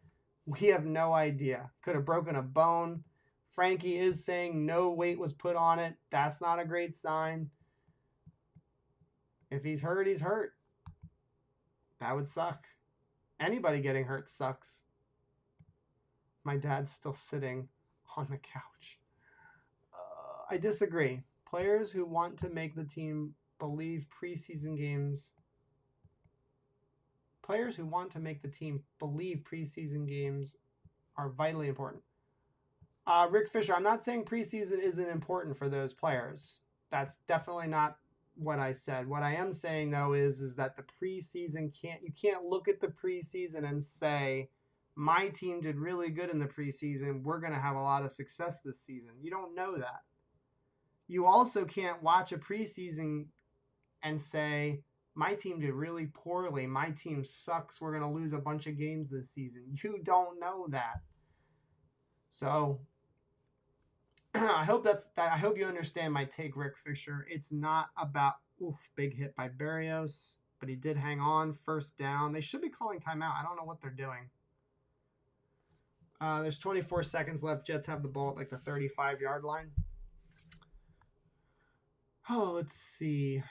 We have no idea. Could have broken a bone. Frankie is saying no weight was put on it. That's not a great sign. If he's hurt, he's hurt. That would suck. Anybody getting hurt sucks. My dad's still sitting on the couch. I disagree. Players who want to make the team believe preseason games are vitally important. Rick Fisher, I'm not saying preseason isn't important for those players. That's definitely not what I said. What I am saying, though, is that the preseason you can't look at the preseason and say, my team did really good in the preseason. We're going to have a lot of success this season. You don't know that. You also can't watch a preseason and say, my team did really poorly. My team sucks. We're going to lose a bunch of games this season. You don't know that. So I hope you understand my take, Rick Fisher. It's not about big hit by Berrios, but he did hang on. First down. They should be calling timeout. I don't know what they're doing. There's 24 seconds left. Jets have the ball at like the 35-yard line. Oh, let's see.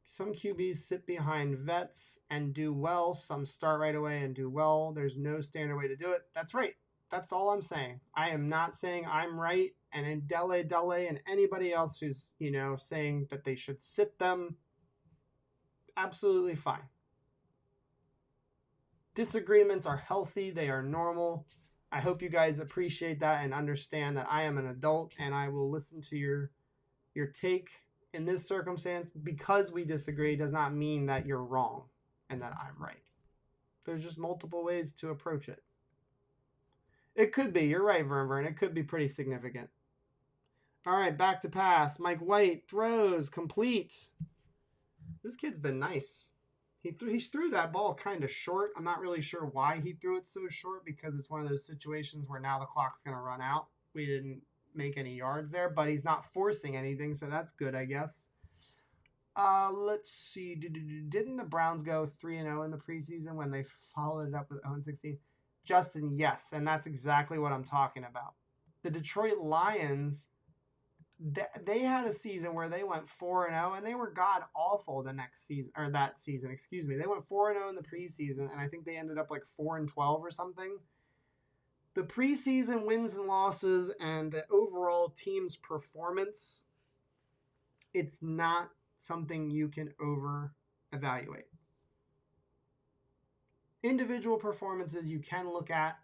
Some QBs sit behind vets and do well. Some start right away and do well. There's no standard way to do it. That's right. That's all I'm saying. I am not saying I'm right. And in Dele and anybody else who's, saying that they should sit them, absolutely fine. Disagreements are healthy. They are normal. I hope you guys appreciate that and understand that I am an adult and I will listen to your take. In this circumstance, because we disagree does not mean that you're wrong and that I'm right. There's just multiple ways to approach it. It could be. You're right, Vern. It could be pretty significant. All right, back to pass. Mike White throws complete. This kid's been nice. He threw that ball kind of short. I'm not really sure why he threw it so short because it's one of those situations where now the clock's going to run out. We didn't make any yards there, but he's not forcing anything, so that's good, I guess. Let's see. Didn't the Browns go 3-0 in the preseason when they followed it up with 0-16? Justin, yes, and that's exactly what I'm talking about. The Detroit Lions, they had a season where they went 4-0, and they were god-awful that season, excuse me. They went 4-0 in the preseason, and I think they ended up like 4-12 or something. The preseason wins and losses and the overall team's performance, it's not something you can over-evaluate. Individual performances you can look at,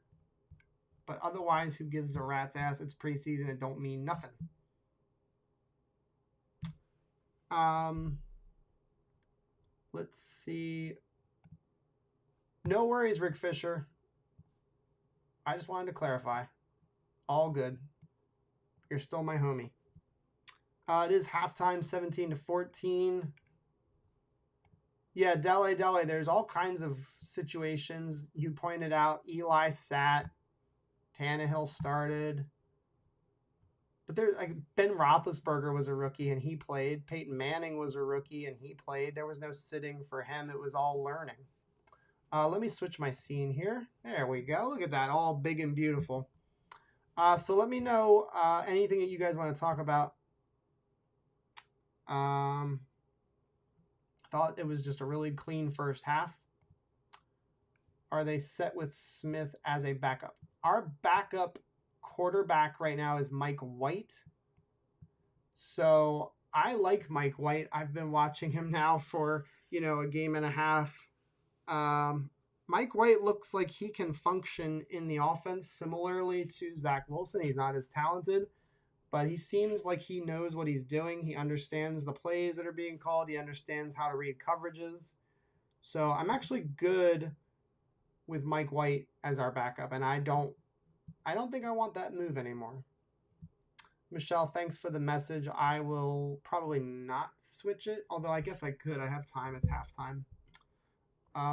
but otherwise, who gives a rat's ass? It's preseason. It don't mean nothing. Let's see. No worries, Rick Fisher. I just wanted to clarify. All good. You're still my homie. It is halftime, 17-14. Yeah, Dele, there's all kinds of situations. You pointed out Eli sat. Tannehill started. But there's like Ben Roethlisberger was a rookie and he played. Peyton Manning was a rookie and he played. There was no sitting for him. It was all learning. Let me switch my scene here. There we go. Look at that, all big and beautiful. So let me know anything that you guys want to talk about. Thought it was just a really clean first half. Are they set with Smith as a backup? Our backup quarterback right now is Mike White. So I like Mike White. I've been watching him now for, a game and a half. Mike White looks like he can function in the offense similarly to Zach Wilson. He's not as talented, but he seems like he knows what he's doing. He understands the plays that are being called. He understands how to read coverages. So I'm actually good with Mike White as our backup, and I don't think I want that move anymore. Michelle, thanks for the message. I will probably not switch it, although I guess I could. I have time. It's halftime.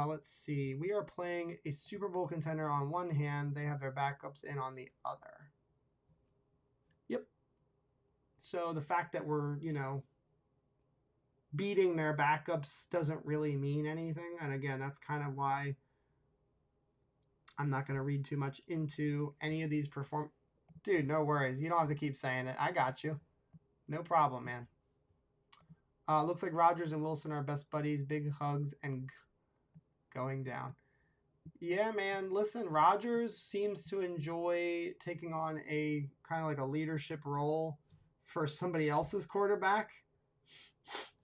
Let's see. We are playing a Super Bowl contender on one hand. They have their backups in on the other. Yep. So the fact that we're, beating their backups doesn't really mean anything. And again, that's kind of why I'm not going to read too much into any of these Dude, no worries. You don't have to keep saying it. I got you. No problem, man. Looks like Rodgers and Wilson are best buddies. Big hugs and going down. Yeah, man. Listen, Rodgers seems to enjoy taking on a kind of like a leadership role for somebody else's quarterback.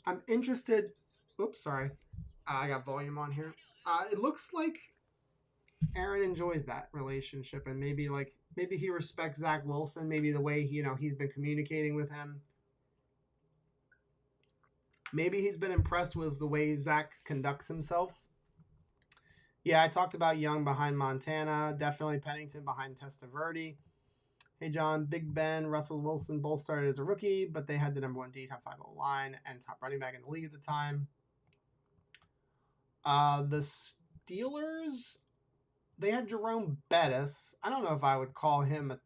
I'm interested. Oops, sorry. I got volume on here. It looks like Aaron enjoys that relationship, and maybe he respects Zach Wilson. Maybe the way he's been communicating with him. Maybe he's been impressed with the way Zach conducts himself. Yeah, I talked about Young behind Montana. Definitely Pennington behind Testaverde. Hey, John, Big Ben, Russell Wilson both started as a rookie, but they had the number 1 D, top 5 line, and top running back in the league at the time. The Steelers, they had Jerome Bettis. I don't know if I would call him a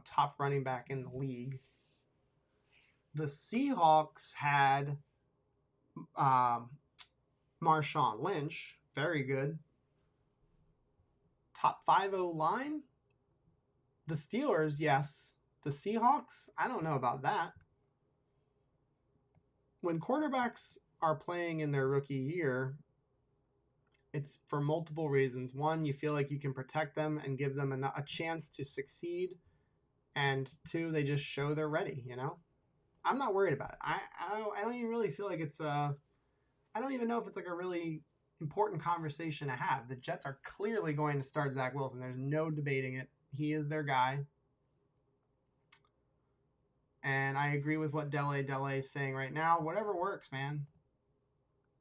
top running back in the league. The Seahawks had Marshawn Lynch. Very good. Top 5 O-line? The Steelers, yes. The Seahawks? I don't know about that. When quarterbacks are playing in their rookie year, it's for multiple reasons. One, you feel like you can protect them and give them a chance to succeed. And 2, they just show they're ready, I'm not worried about it. I don't even really feel like it's I don't even know if it's like a really important conversation to have. The Jets are clearly going to start Zach Wilson. There's no debating it. He is their guy. And I agree with what Dele is saying right now. Whatever works, man.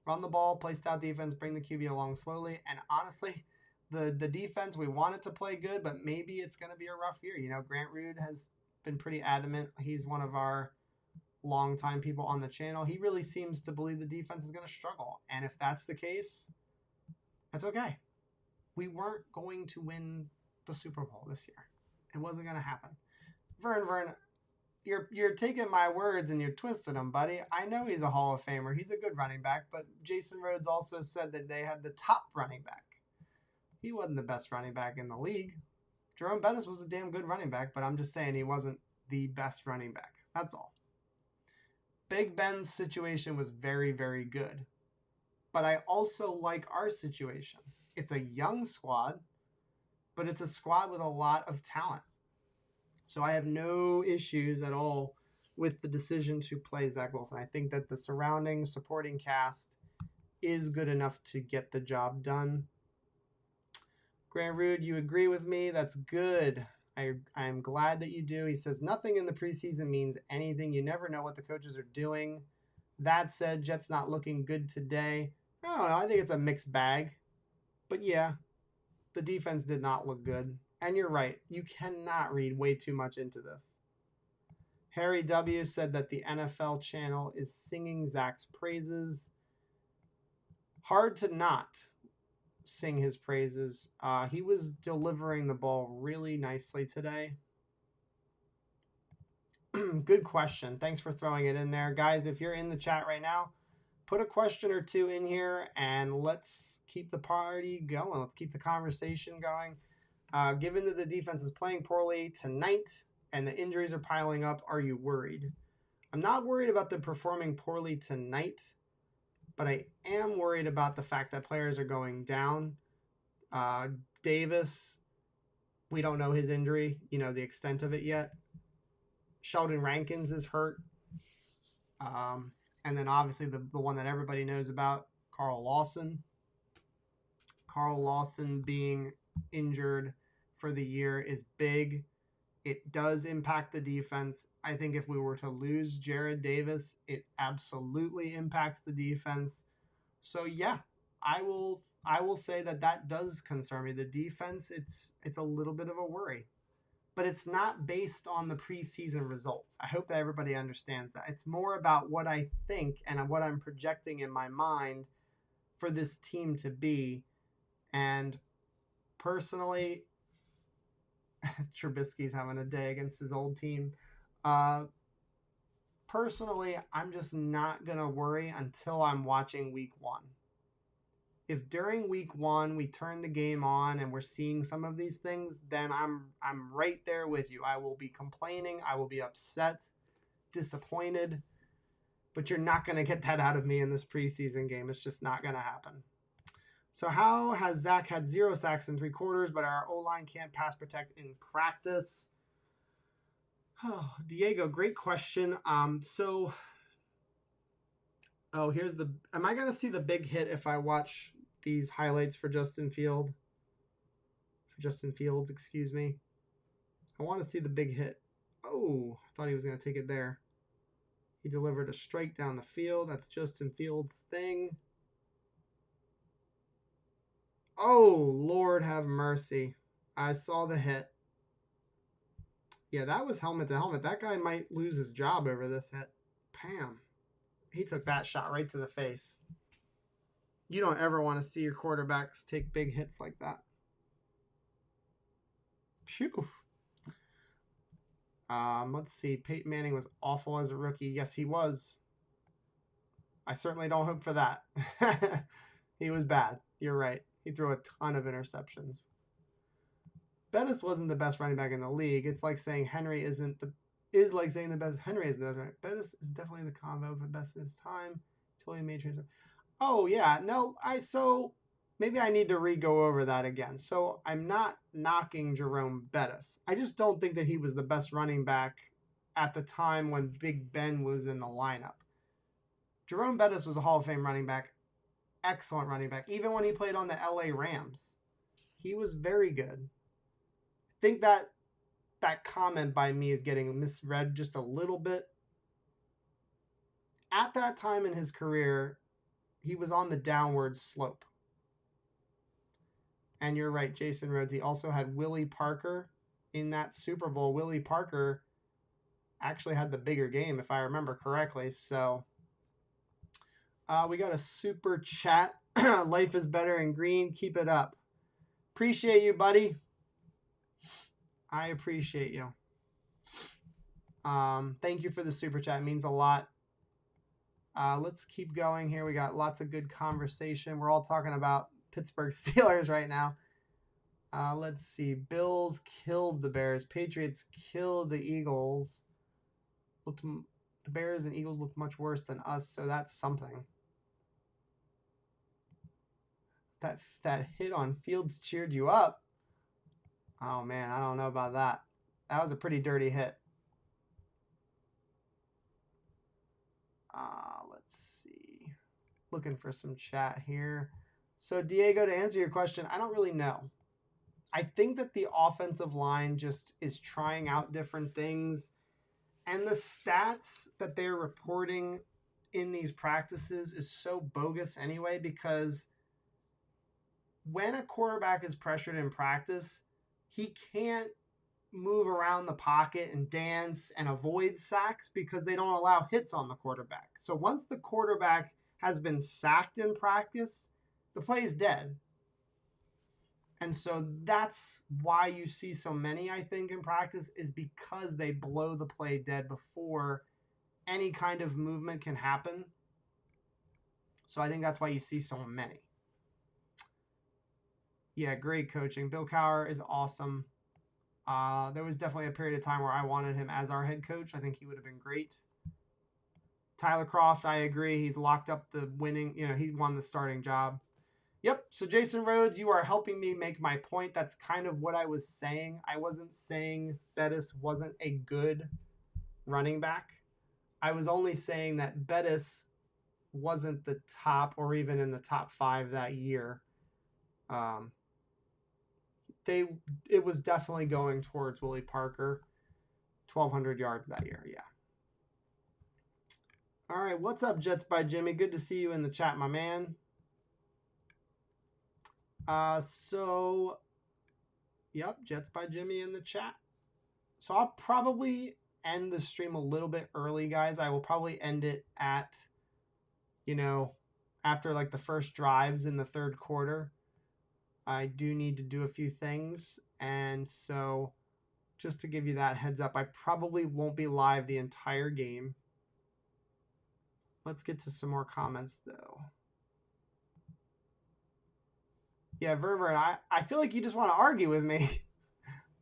Run the ball, play stout defense, bring the QB along slowly. And honestly, the defense, we want it to play good, but maybe it's going to be a rough year. Grant Rood has been pretty adamant. He's one of our longtime people on the channel. He really seems to believe the defense is going to struggle. And if that's the case, that's okay. We weren't going to win the Super Bowl this year. It wasn't going to happen. Vern, you're taking my words and you're twisting them, buddy. I know he's a Hall of Famer. He's a good running back, but Jason Rhodes also said that they had the top running back. He wasn't the best running back in the league. Jerome Bettis was a damn good running back, but I'm just saying he wasn't the best running back. That's all. Big Ben's situation was very, very good. But I also like our situation. It's a young squad, but it's a squad with a lot of talent. So I have no issues at all with the decision to play Zach Wilson. I think that the surrounding supporting cast is good enough to get the job done. Grant Rood, you agree with me? That's good. I'm glad that you do. He says, nothing in the preseason means anything. You never know what the coaches are doing. That said, Jets not looking good today. I don't know. I think it's a mixed bag. But yeah, the defense did not look good. And you're right. You cannot read way too much into this. Harry W. said that the NFL channel is singing Zach's praises. Hard to not sing his praises. He was delivering the ball really nicely today. Good question. Thanks for throwing it in there. Guys, if you're in the chat right now, put a question or two in here and let's keep the party going. Let's keep the conversation going. Given that the defense is playing poorly tonight and the injuries are piling up, are you worried? I'm not worried about them performing poorly tonight, but I am worried about the fact that players are going down. Davis, we don't know his injury, the extent of it yet. Sheldon Rankins is hurt. And then obviously the one that everybody knows about, Carl Lawson. Carl Lawson being injured for the year is big. It does impact the defense. I think if we were to lose Jared Davis, it absolutely impacts the defense. So yeah, I will say that does concern me. The defense, it's a little bit of a worry. But it's not based on the preseason results. I hope that everybody understands that. It's more about what I think and what I'm projecting in my mind for this team to be. And personally, Trubisky's having a day against his old team. Personally, I'm just not going to worry until I'm watching week 1. If during week 1 we turn the game on and we're seeing some of these things, then I'm right there with you. I will be complaining. I will be upset, disappointed. But you're not going to get that out of me in this preseason game. It's just not going to happen. So how has Zach had 0 sacks in 3 quarters, but our O-line can't pass protect in practice? Oh, Diego, great question. Here's am I going to see the big hit if I watch these highlights for Justin Fields, excuse me. I want to see the big hit. Oh, I thought he was going to take it there. He delivered a strike down the field. That's Justin Fields' thing. Oh, Lord have mercy. I saw the hit. Yeah, that was helmet to helmet. That guy might lose his job over this hit. Pam. He took that shot right to the face. You don't ever want to see your quarterbacks take big hits like that. Phew. Let's see. Peyton Manning was awful as a rookie. Yes, he was. I certainly don't hope for that. He was bad. You're right. He threw a ton of interceptions. Bettis wasn't the best running back in the league. It's like saying Henry isn't the best. Henry isn't the best running back. Bettis is definitely the combo of the best in his time. Totally made transfer. Oh yeah, no. So maybe I need to re-go over that again. So I'm not knocking Jerome Bettis. I just don't think that he was the best running back at the time when Big Ben was in the lineup. Jerome Bettis was a Hall of Fame running back. Excellent running back. Even when he played on the LA Rams, he was very good. I think that comment by me is getting misread just a little bit. At that time in his career, he was on the downward slope. And you're right, Jason Rhodes. He also had Willie Parker in that Super Bowl. Willie Parker actually had the bigger game, if I remember correctly. So we got a super chat. Life is better in green. Keep it up. Appreciate you, buddy. I appreciate you. Thank you for the super chat. It means a lot. Let's keep going here. We got lots of good conversation. We're all talking about Pittsburgh Steelers right now. Let's see. Bills killed the Bears. Patriots killed the Eagles. The Bears and Eagles looked much worse than us, so that's something. That hit on Fields cheered you up. Oh, man, I don't know about that. That was a pretty dirty hit. Let's see. Looking for some chat here. So, Diego, to answer your question, I don't really know. I think that the offensive line just is trying out different things. And the stats that they're reporting in these practices is so bogus anyway, because when a quarterback is pressured in practice, he can't move around the pocket and dance and avoid sacks because they don't allow hits on the quarterback. So once the quarterback has been sacked in practice, the play is dead. And so that's why you see so many, I think, in practice, is because they blow the play dead before any kind of movement can happen. So I think that's why you see so many. Yeah, great coaching. Bill Cowher is awesome. There was definitely a period of time where I wanted him as our head coach. I think he would have been great. Tyler Croft, I agree. He's locked up the winning, he won the starting job. Yep. So Jason Rhodes, you are helping me make my point. That's kind of what I was saying. I wasn't saying Bettis wasn't a good running back. I was only saying that Bettis wasn't the top or even in the top 5 that year. It was definitely going towards Willie Parker. 1,200 yards that year, yeah. All right, what's up, Jets by Jimmy? Good to see you in the chat, my man. Yep, Jets by Jimmy in the chat. So I'll probably end the stream a little bit early, guys. I will probably end it at, after like the first drives in the third quarter. I do need to do a few things. And so just to give you that heads up, I probably won't be live the entire game. Let's get to some more comments, though. Yeah, Verver, I feel like you just want to argue with me.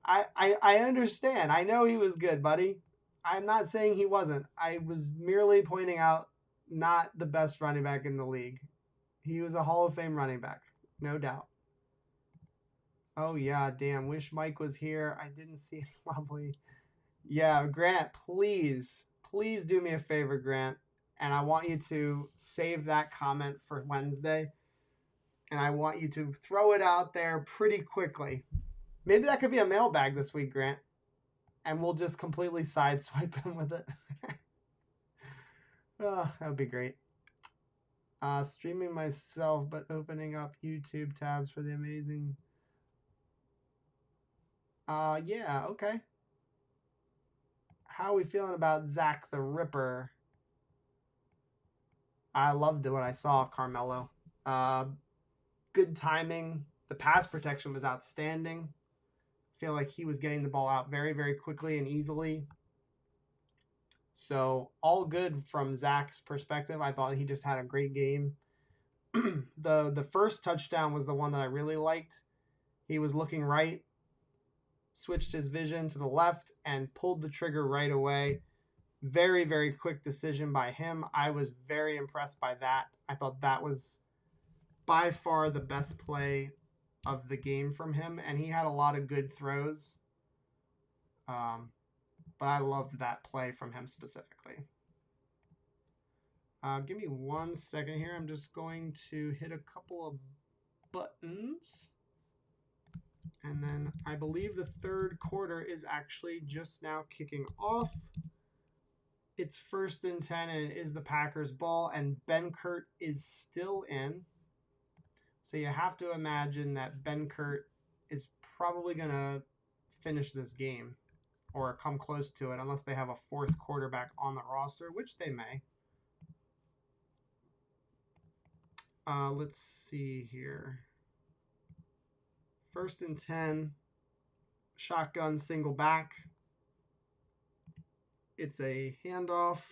I understand. I know he was good, buddy. I'm not saying he wasn't. I was merely pointing out not the best running back in the league. He was a Hall of Fame running back, no doubt. Oh, yeah, damn. Wish Mike was here. I didn't see it wobbly. Yeah, Grant, please do me a favor, Grant. And I want you to save that comment for Wednesday. And I want you to throw it out there pretty quickly. Maybe that could be a mailbag this week, Grant. And we'll just completely sideswipe him with it. Oh, that would be great. Streaming myself, but opening up YouTube tabs for the amazing. Yeah, okay. How are we feeling about Zach the Ripper? I loved what I saw, Carmelo. Good timing. The pass protection was outstanding. I feel like he was getting the ball out very, very quickly and easily. So all good from Zach's perspective. I thought he just had a great game. The first touchdown was the one that I really liked. He was looking right, switched his vision to the left, and pulled the trigger right away. Very, very quick decision by him. I was very impressed by that. I thought that was by far the best play of the game from him, and he had a lot of good throws. But I loved that play from him specifically. Give me 1 second here. I'm just going to hit a couple of buttons. And then I believe the third quarter is actually just now kicking off. It's 1st and 10, and it is the Packers' ball, and Benkert is still in. So you have to imagine that Benkert is probably going to finish this game or come close to it unless they have a 4th quarterback on the roster, which they may. Let's see here. 1st and 10, shotgun single back. It's a handoff.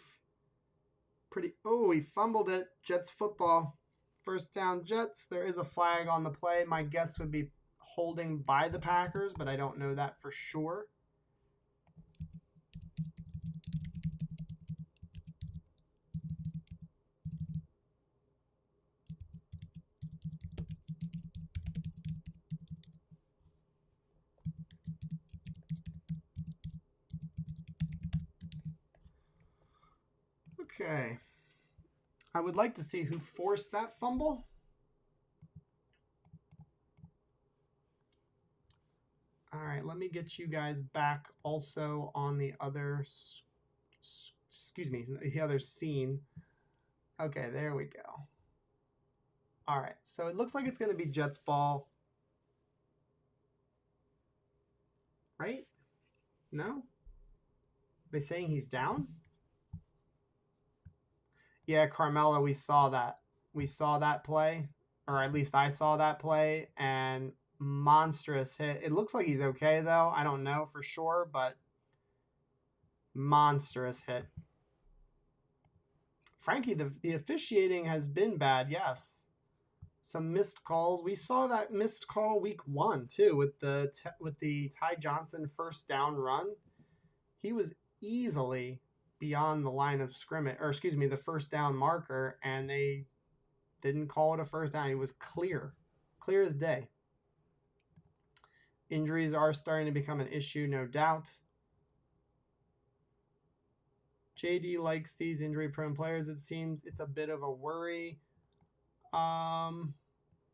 He fumbled it. Jets football. 1st down, Jets. There is a flag on the play. My guess would be holding by the Packers, but I don't know that for sure. Okay. I would like to see who forced that fumble. All right, let me get you guys back also on the other, the other scene. Okay, there we go. All right, so it looks like it's going to be Jets ball. Right? No? Are they saying he's down? Yeah, Carmelo, we saw that. We saw that play, or at least I saw that play, and Monstrous hit. It looks like he's okay, though. I don't know for sure, but monstrous hit. Frankie, the officiating has been bad, yes. Some missed calls. We saw that missed call week 1 too with the Ty Johnson first down run. He was easily beyond the line of scrimmage, or excuse me, the first down marker, and they didn't call it a first down. He was clear as day. Injuries are starting to become an issue, no doubt. JD likes these injury-prone players. It seems it's a bit of a worry.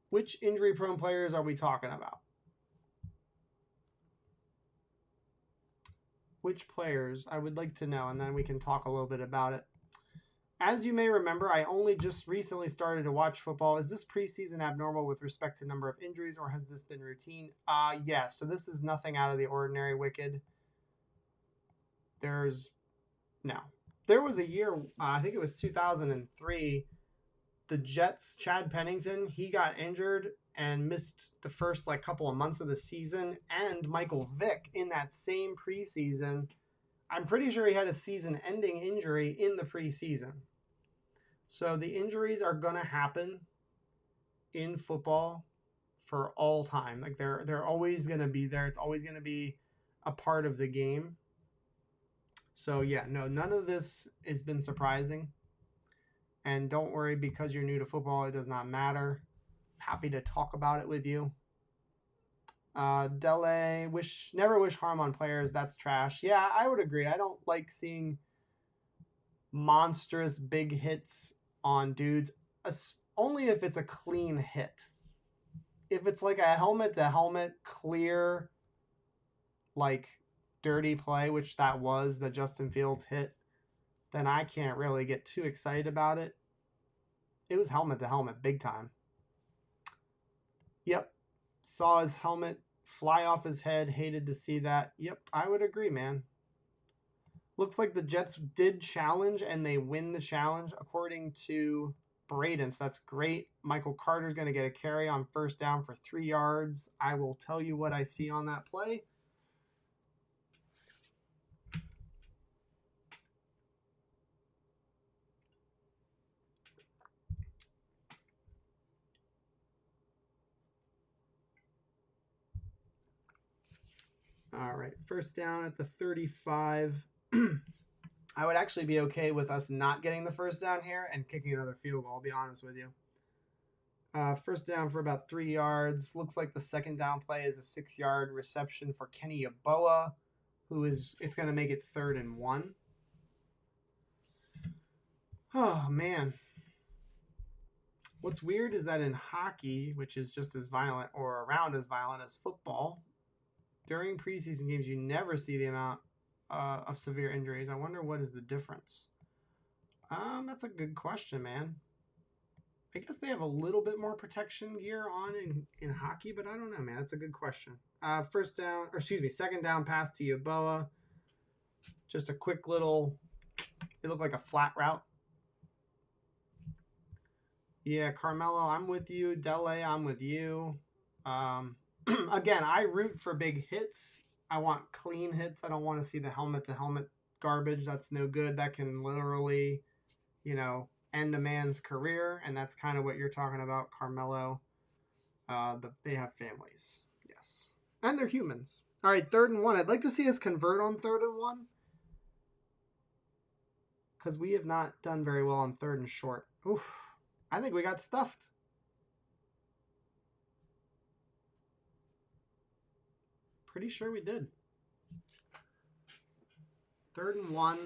Which injury-prone players are we talking about? Which players? I would like to know, and then we can talk a little bit about it. As you may remember, I only just recently started to watch football. Is this preseason abnormal with respect to number of injuries, or has this been routine? Yes. So this is nothing out of the ordinary, Wicked. There was a year, I think it was 2003, the Jets, Chad Pennington, he got injured and missed the first couple of months of the season, and Michael Vick in that same preseason. I'm pretty sure he had a season-ending injury in the preseason. So the injuries are going to happen in football for all time. They're always going to be there. It's always going to be a part of the game. So yeah, no, none of this has been surprising. And don't worry, because you're new to football, it does not matter. Happy to talk about it with you. Dele, never wish harm on players. That's trash. Yeah, I would agree. I don't like seeing monstrous big hits on dudes, only if it's a clean hit. If it's like a helmet-to-helmet, clear, dirty play, which that was, the Justin Fields hit, then I can't really get too excited about it. It was helmet-to-helmet, big time. Yep. Saw his helmet fly off his head. Hated to see that. Yep, I would agree, man. Looks like the Jets did challenge, and they win the challenge according to Braden. So that's great. Michael Carter's going to get a carry on first down for 3 yards. I will tell you what I see on that play. All right, first down at the 35. I would actually be okay with us not getting the first down here and kicking another field goal, I'll be honest with you. First down for about 3 yards. Looks like the second down play is a 6-yard reception for Kenny Yeboah, it's going to make it 3rd and 1. Oh, man. What's weird is that in hockey, which is just as violent or around as violent as football, during preseason games, you never see the amount of severe injuries. I wonder what is the difference. That's a good question, man. I guess they have a little bit more protection gear on in hockey, but I don't know, man. That's a good question. Second down pass to Yeboah. Just a quick little, it looked like a flat route. Yeah, Carmelo, I'm with you. Dele, I'm with you. Again, I root for big hits. I want clean hits. I don't want to see the helmet-to-helmet garbage. That's no good. That can literally, end a man's career, and that's kind of what you're talking about, Carmelo. They have families, yes. And they're humans. All right, 3rd and 1. I'd like to see us convert on 3rd and 1, because we have not done very well on 3rd and short. Oof. I think we got stuffed. Pretty sure we did. 3rd and 1.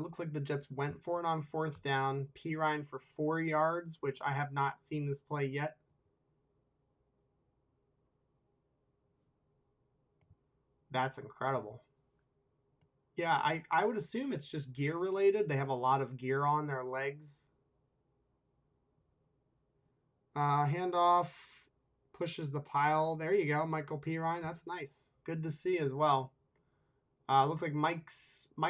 Looks like the Jets went for it on 4th down. Pirine for 4 yards, which I have not seen this play yet. That's incredible. Yeah, I would assume it's just gear related. They have a lot of gear on their legs. Handoff, pushes the pile. There you go, Michael Pirine. That's nice. Good to see as well. Looks like Mike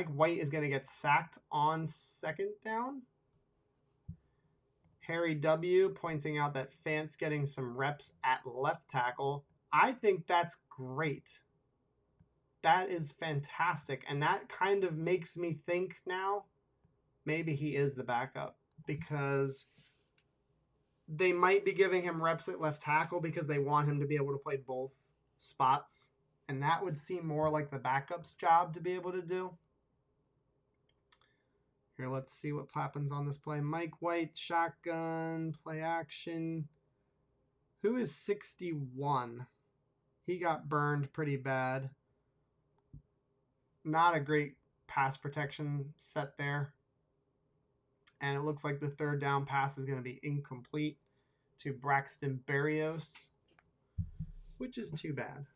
White is going to get sacked on second down. Harry W. pointing out that Fant's getting some reps at left tackle. I think that's great. That is fantastic. And that kind of makes me think now maybe he is the backup, because they might be giving him reps at left tackle because they want him to be able to play both spots. And that would seem more like the backup's job to be able to do. Here, let's see what happens on this play. Mike White, shotgun, play action. Who is 61? He got burned pretty bad. Not a great pass protection set there. And it looks like the third down pass is going to be incomplete to Braxton Berrios, which is too bad.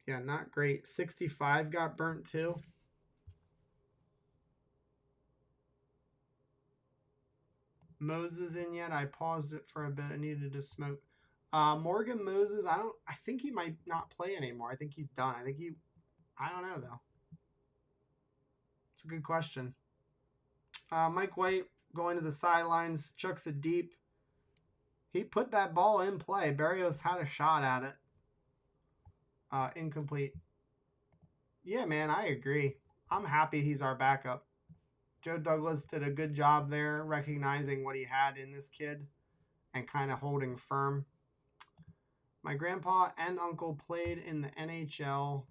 Yeah, not great. 65 got burnt too. Moses in yet? I paused it for a bit. I needed to smoke. Morgan Moses, I think he might not play anymore. I think he's done. I don't know though. It's a good question. Mike White going to the sidelines, chucks it deep. He put that ball in play. Berrios had a shot at it. Incomplete. Yeah, man, I agree. I'm happy he's our backup. Joe Douglas did a good job there recognizing what he had in this kid and kind of holding firm. My grandpa and uncle played in the NHL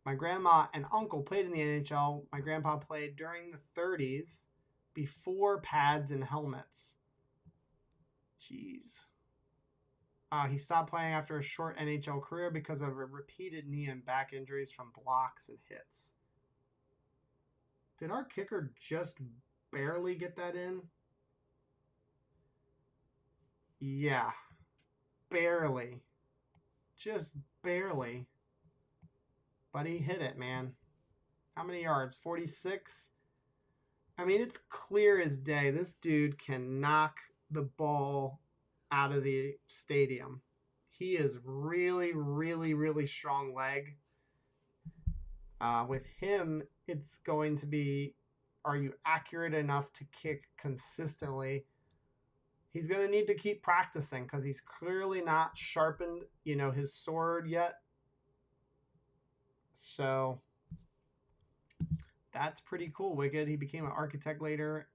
my grandma and uncle played in the NHL. My grandpa played during the 30s before pads and helmets. Jeez. He stopped playing after a short NHL career because of repeated knee and back injuries from blocks and hits. Did our kicker just barely get that in? Yeah. Barely. Just barely. But he hit it, man. How many yards? 46? I mean, it's clear as day. This dude can knock the ball out of the stadium. He is really, really, really strong leg. With him, it's going to be, are you accurate enough to kick consistently? He's going to need to keep practicing because he's clearly not sharpened, his sword yet. So that's pretty cool. Wicked. He became an architect later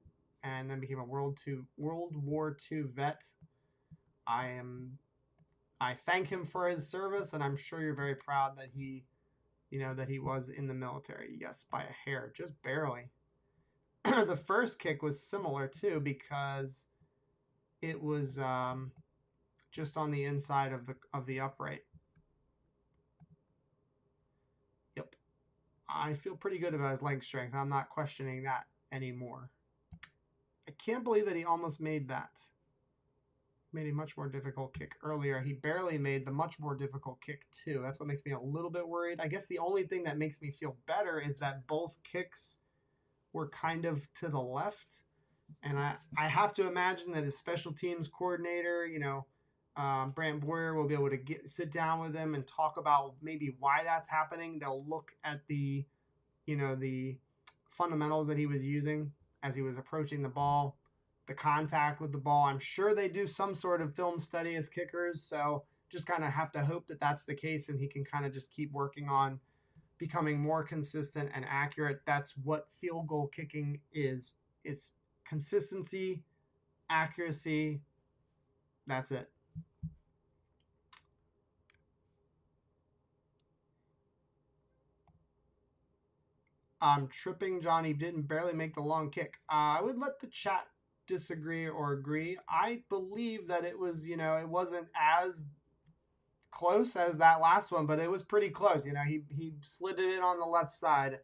and then became a World War II vet. I thank him for his service, and I'm sure you're very proud that he was in the military. Yes, by a hair, just barely. The first kick was similar too because it was just on the inside of the upright. Yep. I feel pretty good about his leg strength. I'm not questioning that anymore. I can't believe that he almost made that. Made a much more difficult kick earlier. He barely made the much more difficult kick too. That's what makes me a little bit worried. I guess the only thing that makes me feel better is that both kicks were kind of to the left. And I have to imagine that his special teams coordinator, Brant Boyer, will be able to sit down with him and talk about maybe why that's happening. They'll look at the fundamentals that he was using as he was approaching the ball, the contact with the ball. I'm sure they do some sort of film study as kickers, so just kind of have to hope that that's the case and he can kind of just keep working on becoming more consistent and accurate. That's what field goal kicking is. It's consistency, accuracy. That's it. Tripping Johnny didn't barely make the long kick. I would let the chat disagree or agree. I believe that it was, it wasn't as close as that last one, but it was pretty close. He slid it in on the left side.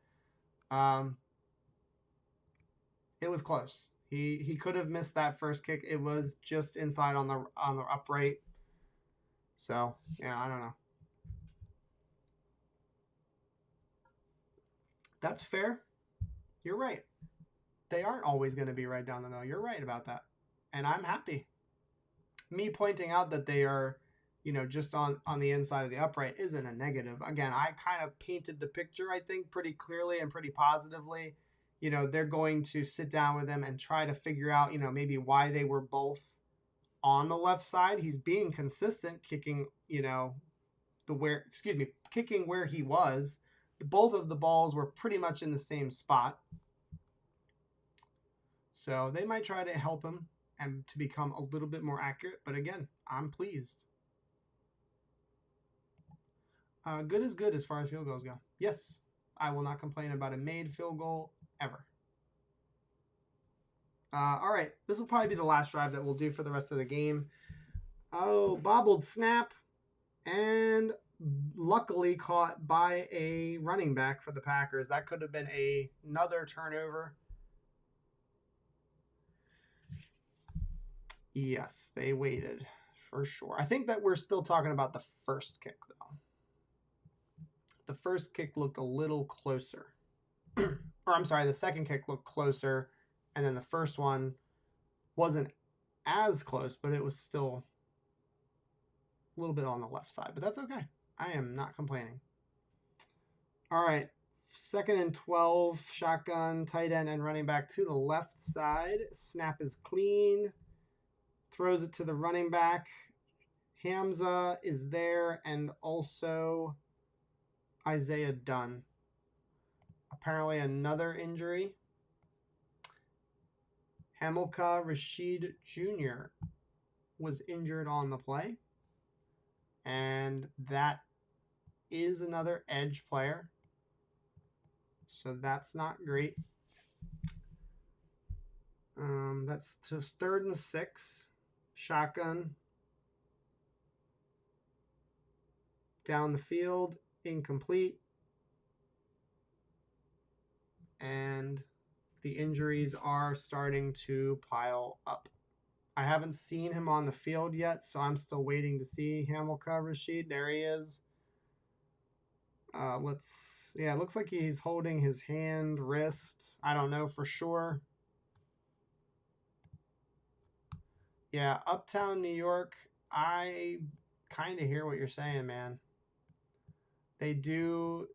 It was close. He could have missed that first kick. It was just inside on the upright. So, yeah, I don't know. That's fair. You're right. They aren't always going to be right down the middle. You're right about that. and I'm happy. Me pointing out that they are, just on the inside of the upright isn't a negative. Again, I kind of painted the picture, I think, pretty clearly and pretty positively. They're going to sit down with him and try to figure out, maybe why they were both on the left side. He's being consistent, kicking, kicking where he was. Both of the balls were pretty much in the same spot. So they might try to help him and to become a little bit more accurate. But again, I'm pleased. Good is good as far as field goals go. Yes, I will not complain about a made field goal ever. All right, this will probably be the last drive that we'll do for the rest of the game. Oh, bobbled snap, and luckily caught by a running back for the Packers. That could have been another turnover. Yes, they waited for sure. I think that we're still talking about the first kick, though. The first kick looked a little closer. Or I'm sorry, the second kick looked closer, and then the first one wasn't as close, but it was still a little bit on the left side. But that's okay. I am not complaining. All right, 2nd and 12, shotgun, tight end, and running back to the left side. Snap is clean. Throws it to the running back. Hamza is there, and also Isaiah Dunn. Apparently another injury. Hamilka Rashid Jr. was injured on the play. And that is another edge player. So that's not great. That's to 3rd and 6. Shotgun. Down the field. Incomplete. And the injuries are starting to pile up. I haven't seen him on the field yet, so I'm still waiting to see Hamilka Rashid. There he is. It looks like he's holding his hand, wrist. I don't know for sure. Yeah, Uptown New York, I kind of hear what you're saying, man. They do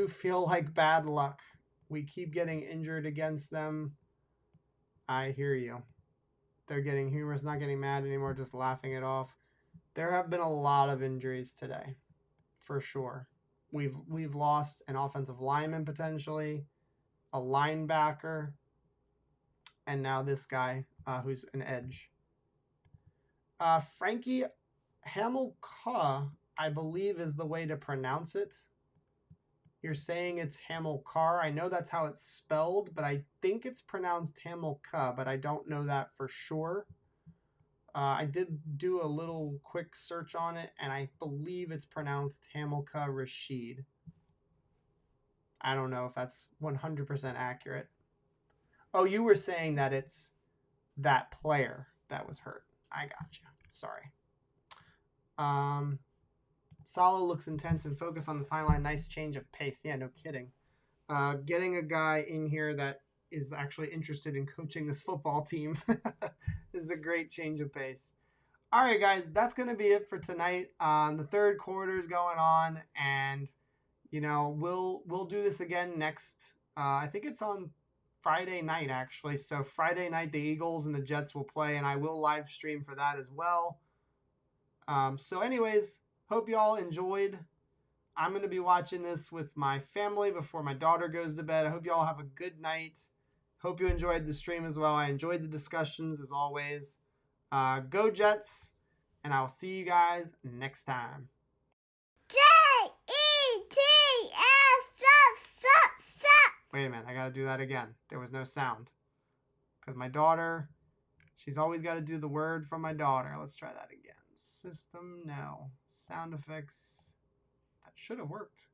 feel like bad luck. We keep getting injured against them. I hear you. They're getting humorous, not getting mad anymore, just laughing it off. There have been a lot of injuries today, for sure. We've lost an offensive lineman potentially, a linebacker, and now this guy who's an edge. Frankie Hamilka, I believe, is the way to pronounce it. You're saying it's Hamilcar. I know that's how it's spelled, but I think it's pronounced Hamilka, but I don't know that for sure. I did do a little quick search on it, and I believe it's pronounced Hamilka Rashid. I don't know if that's 100% accurate. Oh, you were saying that it's that player that was hurt. I got you. Sorry. Salah looks intense and focused on the sideline. Nice change of pace. Yeah, no kidding. Getting a guy in here that is actually interested in coaching this football team is a great change of pace. All right, guys, that's going to be it for tonight. The third quarter is going on, and we'll do this again next. I think it's on Friday night, actually. So Friday night, the Eagles and the Jets will play, and I will live stream for that as well. So anyways, hope you all enjoyed. I'm going to be watching this with my family before my daughter goes to bed. I hope you all have a good night. Hope you enjoyed the stream as well. I enjoyed the discussions as always. Go Jets, and I'll see you guys next time. Jets! Wait a minute, I got to do that again. There was no sound. Because my daughter, she's always got to do the word from my daughter. Let's try that again. System, no. Sound effects. That should have worked.